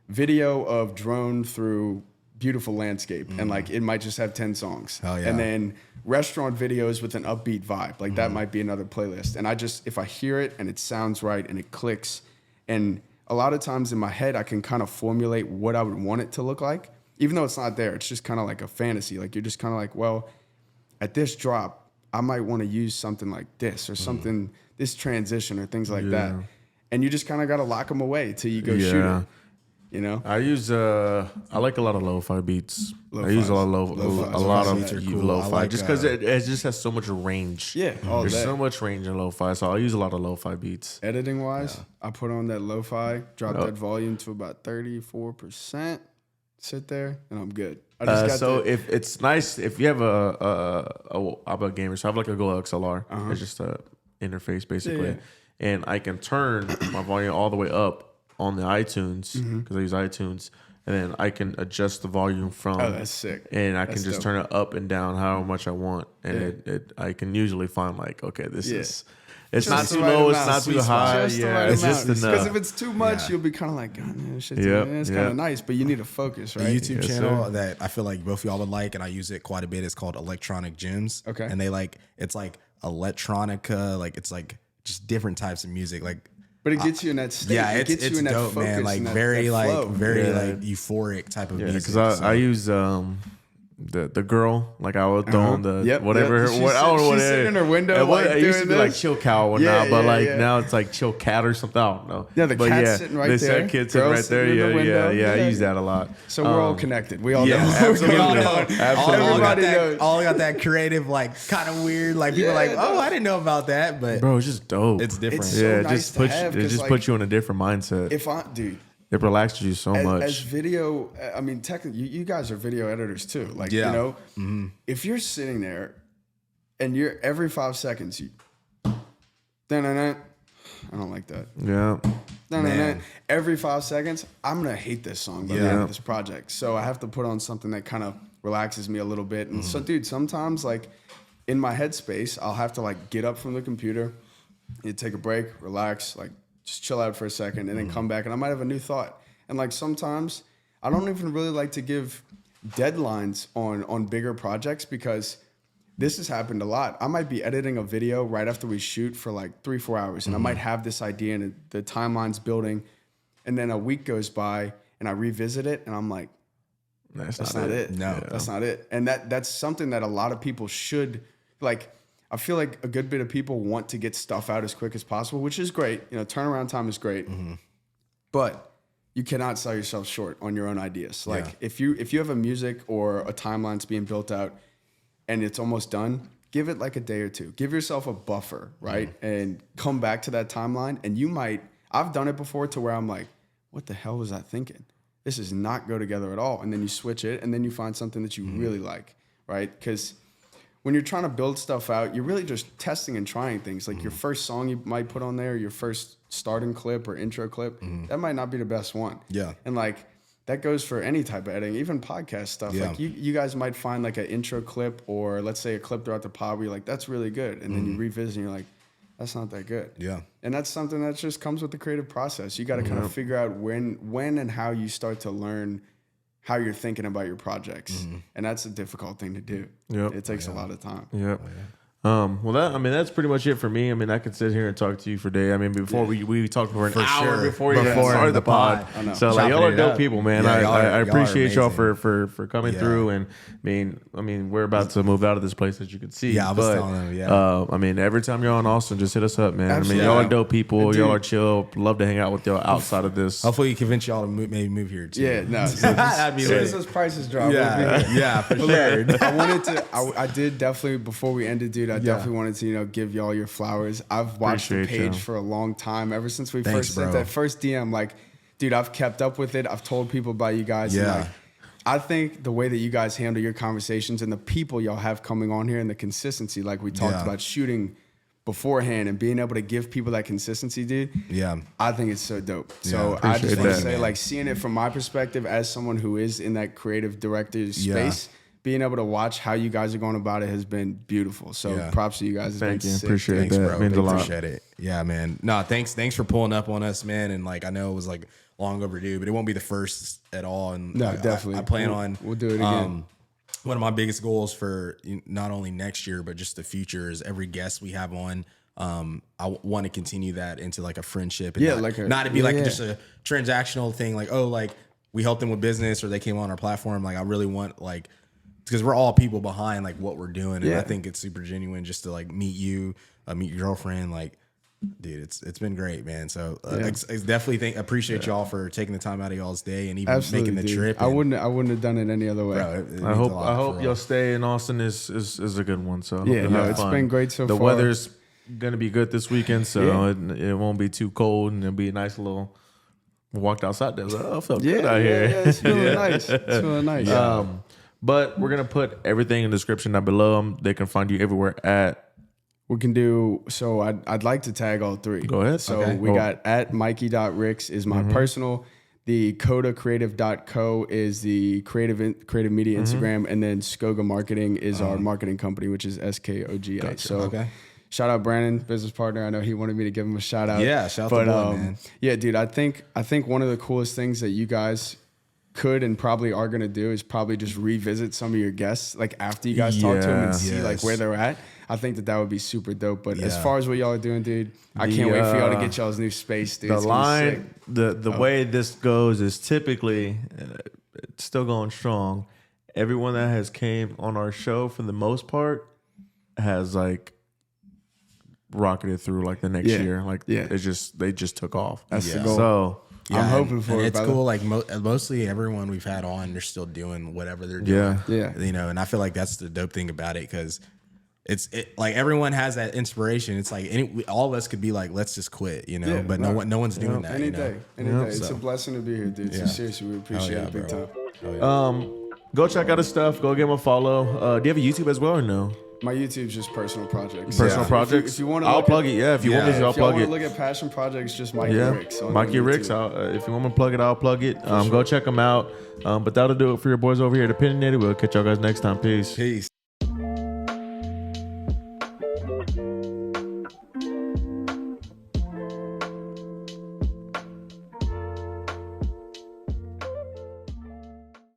video of drone through beautiful landscape. And like, it might just have 10 songs. Hell yeah. And then restaurant videos with an upbeat vibe. Like that might be another playlist. And if I hear it and it sounds right and it clicks, and a lot of times in my head, I can kind of formulate what I would want it to look like. even though it's not there, it's just kind of like a fantasy. Like you're just kind of like, well, at this drop, I might want to use something like this or something, this transition or things like that. And you just kind of got to lock them away till you go shoot it. You know, I use I like a lot of lo-fi beats. I use a lot of lo-fi like, just because it just has so much range. Yeah, all there's day. so much range in lo-fi, so I use a lot of lo-fi beats. Editing wise, I put on that lo-fi, drop that volume to about 34%, sit there, and I'm good. I just got so if it's nice if you have I'm a gamer, so I have like a Go XLR. It's just a interface basically, and I can turn my volume all the way up on the iTunes because I use iTunes, and then I can adjust the volume from. Oh, that's sick. And I can That's just dope. turn it up and down how much I want, and I can usually find like, okay, this is. It's Just not the too right low. It's amount. not too Sweet spot. high. Just the Yeah, right it's amount. just Because enough. if it's too much, you'll be kind of like, God, man, this shit's it's kind yeah. of nice, but you need to focus, A right? YouTube Yes, channel sir. that I feel like both of y'all would like, and I use it quite a bit. It's called Electronic Gems. Okay. And they like, it's like electronica, like it's like just different types of music. Like, But it gets you in that state. yeah, it gets it's you in that dope, focus man. Like and that, very that like flow. very Yeah. like euphoric type of music. because So- I use the girl, like I would throw on the Yep, whatever. yep. She's What, I don't know sit- what she's it sitting is. in her window, It, like, it used to doing be like this. chill cow or Yeah, now, but yeah, like yeah. now it's like chill cat or something. I don't know. Yeah, the But cat's sitting right they there. said kid sitting Girl right there. sitting in the Yeah, window. yeah. I Yeah. use that a lot. So we're all connected. We all yeah, know. absolutely. We all know. Absolutely. all got Everybody that, knows. all got that creative, like kind of weird. Like people are like, oh, I didn't know about that, but Bro, it's just dope. it's different. It's so yeah, it nice just to puts have, it 'cause, just like, puts you in a different mindset. If I, dude, It relaxes you so as much. video, I mean, technically, you guys are video editors too. Like, Yeah. you know, if you're sitting there and you're every 5 seconds, you, I don't like that. Yeah. Man. Every 5 seconds, I'm gonna hate this song by the Yeah. end of this project. So I have to put on something that kind of relaxes me a little bit. And so, dude, sometimes like in my headspace, I'll have to like get up from the computer, you take a break, relax, like just chill out for a second, and then come back, and I might have a new thought. And like sometimes I don't even really like to give deadlines on bigger projects because this has happened a lot. I might be editing a video right after we shoot for like 3-4 hours, and I might have this idea and the timeline's building, and then a week goes by and I revisit it and I'm like, that's not it. No. That's not it. And that's something that a lot of people should like. I feel like a good bit of people want to get stuff out as quick as possible, which is great. You know, turnaround time is great, but you cannot sell yourself short on your own ideas. Like if you have a music or a timeline's being built out and it's almost done, give it like a day or two. Give yourself a buffer, right? And come back to that timeline. And you might, I've done it before to where I'm like, what the hell was I thinking? This does not go together at all. And then you switch it and then you find something that you really like, right? Because when you're trying to build stuff out, you're really just testing and trying things. Like your first song you might put on there, your first starting clip or intro clip, that might not be the best one. Yeah. And like that goes for any type of editing, even podcast stuff. Yeah. Like you guys might find like an intro clip or let's say a clip throughout the pod where you're like, that's really good. And then you revisit and you're like, that's not that good. Yeah. And that's something that just comes with the creative process. You got to kind of figure out when and how you start to learn how you're thinking about your projects. And that's a difficult thing to do. Yep. It takes a lot of time. Yep. Well, that's pretty much it for me. I mean, I could sit here and talk to you for day. I mean, before we talked for an hour sure. before you Before started the the pod. pod. I know. So like Chopping y'all are it dope up. people, man. Yeah, I y'all are appreciate y'all amazing. for coming Yeah. through. And I mean, we're about to move out of this place, as you can see. Yeah, I was but, telling them, yeah. I mean, every time you're on Austin, just hit us up, man. Absolutely. I mean, y'all are dope people. Dude. Y'all are chill. Love to hang out with y'all outside of this. Hopefully, you convince y'all to maybe move here too. Yeah, no. That'd be As soon as lit. those prices drop, Yeah, for sure. I wanted to. I did definitely before we ended, dude. I definitely wanted to, give y'all your flowers. I've watched the Appreciate page y'all. for a long time, ever since we Thanks, first sent bro. that first DM. Like, dude, I've kept up with it. I've told people about you guys. and, Yeah. like, I think the way that you guys handle your conversations and the people y'all have coming on here and the consistency, like we talked Yeah. about shooting beforehand and being able to give people that consistency, dude. Yeah. I think it's so dope. Yeah, So I appreciate just want to that. say, Man. like, seeing it from my perspective as someone who is in that creative director space, being able to watch how you guys are going about it has been beautiful. So Yeah. props to you guys. It's Thank been you. sick. Appreciate Thanks, that. bro. Means a lot. Appreciate it. Yeah, man. No, thanks for pulling up on us, man. And like I know it was like long overdue, but it won't be the first at all. And No, I definitely. I plan on We'll do it again. One of my biggest goals for not only next year but just the future is every guest we have on. I want to continue that into like a friendship. And Yeah, not, like a- not to be yeah, like yeah. just a transactional thing. Like, oh, like we help them with business or they came on our platform, like I really want like, because we're all people behind like what we're doing, and I think it's super genuine just to like meet you, meet your girlfriend, like. Dude, it's been great, man. So I definitely appreciate y'all for taking the time out of y'all's day and even making the trip. I wouldn't have done it any other way. Bro, I hope your stay in Austin is a good one. So it's been great so far. The weather's gonna be good this weekend, so it won't be too cold, and it'll be a nice little. Walked outside there, like, I felt good out here. Yeah, it's feeling nice. It's feeling nice. But we're gonna put everything in the description down below. They can find you everywhere at. We can do, so I'd like to tag all three. Go ahead. So we got at Mikey.Ricks is my personal. The CodaCreative.co is the creative media Instagram. And then Skoga Marketing is our marketing company, which is SKOGA. Gotcha. So shout out Brandon, business partner. I know he wanted me to give him a shout out. Yeah, shout out to boy, man. Yeah, dude, I think one of the coolest things that you guys could and probably are going to do is probably just revisit some of your guests, like after you guys talk to them and see like where they're at. I think that would be super dope. But as far as what y'all are doing, dude, I can't wait for y'all to get y'all's new space, dude. The line, the way this goes is typically it's still going strong. Everyone that has came on our show for the most part has like rocketed through like the next year. Like they just took off. That's the goal. So I'm hoping for it. It's cool. Like mostly everyone we've had on, they're still doing whatever they're doing. Yeah. You know, and I feel like that's the dope thing about it because it's like everyone has that inspiration. It's like all of us could be like, let's just quit, you know. But no one's doing that. Any day. It's a blessing to be here, dude. So seriously, we appreciate it big time. Go check out his stuff. Go give him a follow. Do you have a YouTube as well or no? My YouTube's just personal projects. Personal projects. If you want to, I'll plug it. Yeah, if you want me to, I'll plug it. If you want to look at passion projects, just Mikey Ricks. Mikey Ricks. If you want me to plug it, I'll plug it. Go check them out. But that'll do it for your boys over here at Opinionated. We'll catch y'all guys next time. Peace. Peace.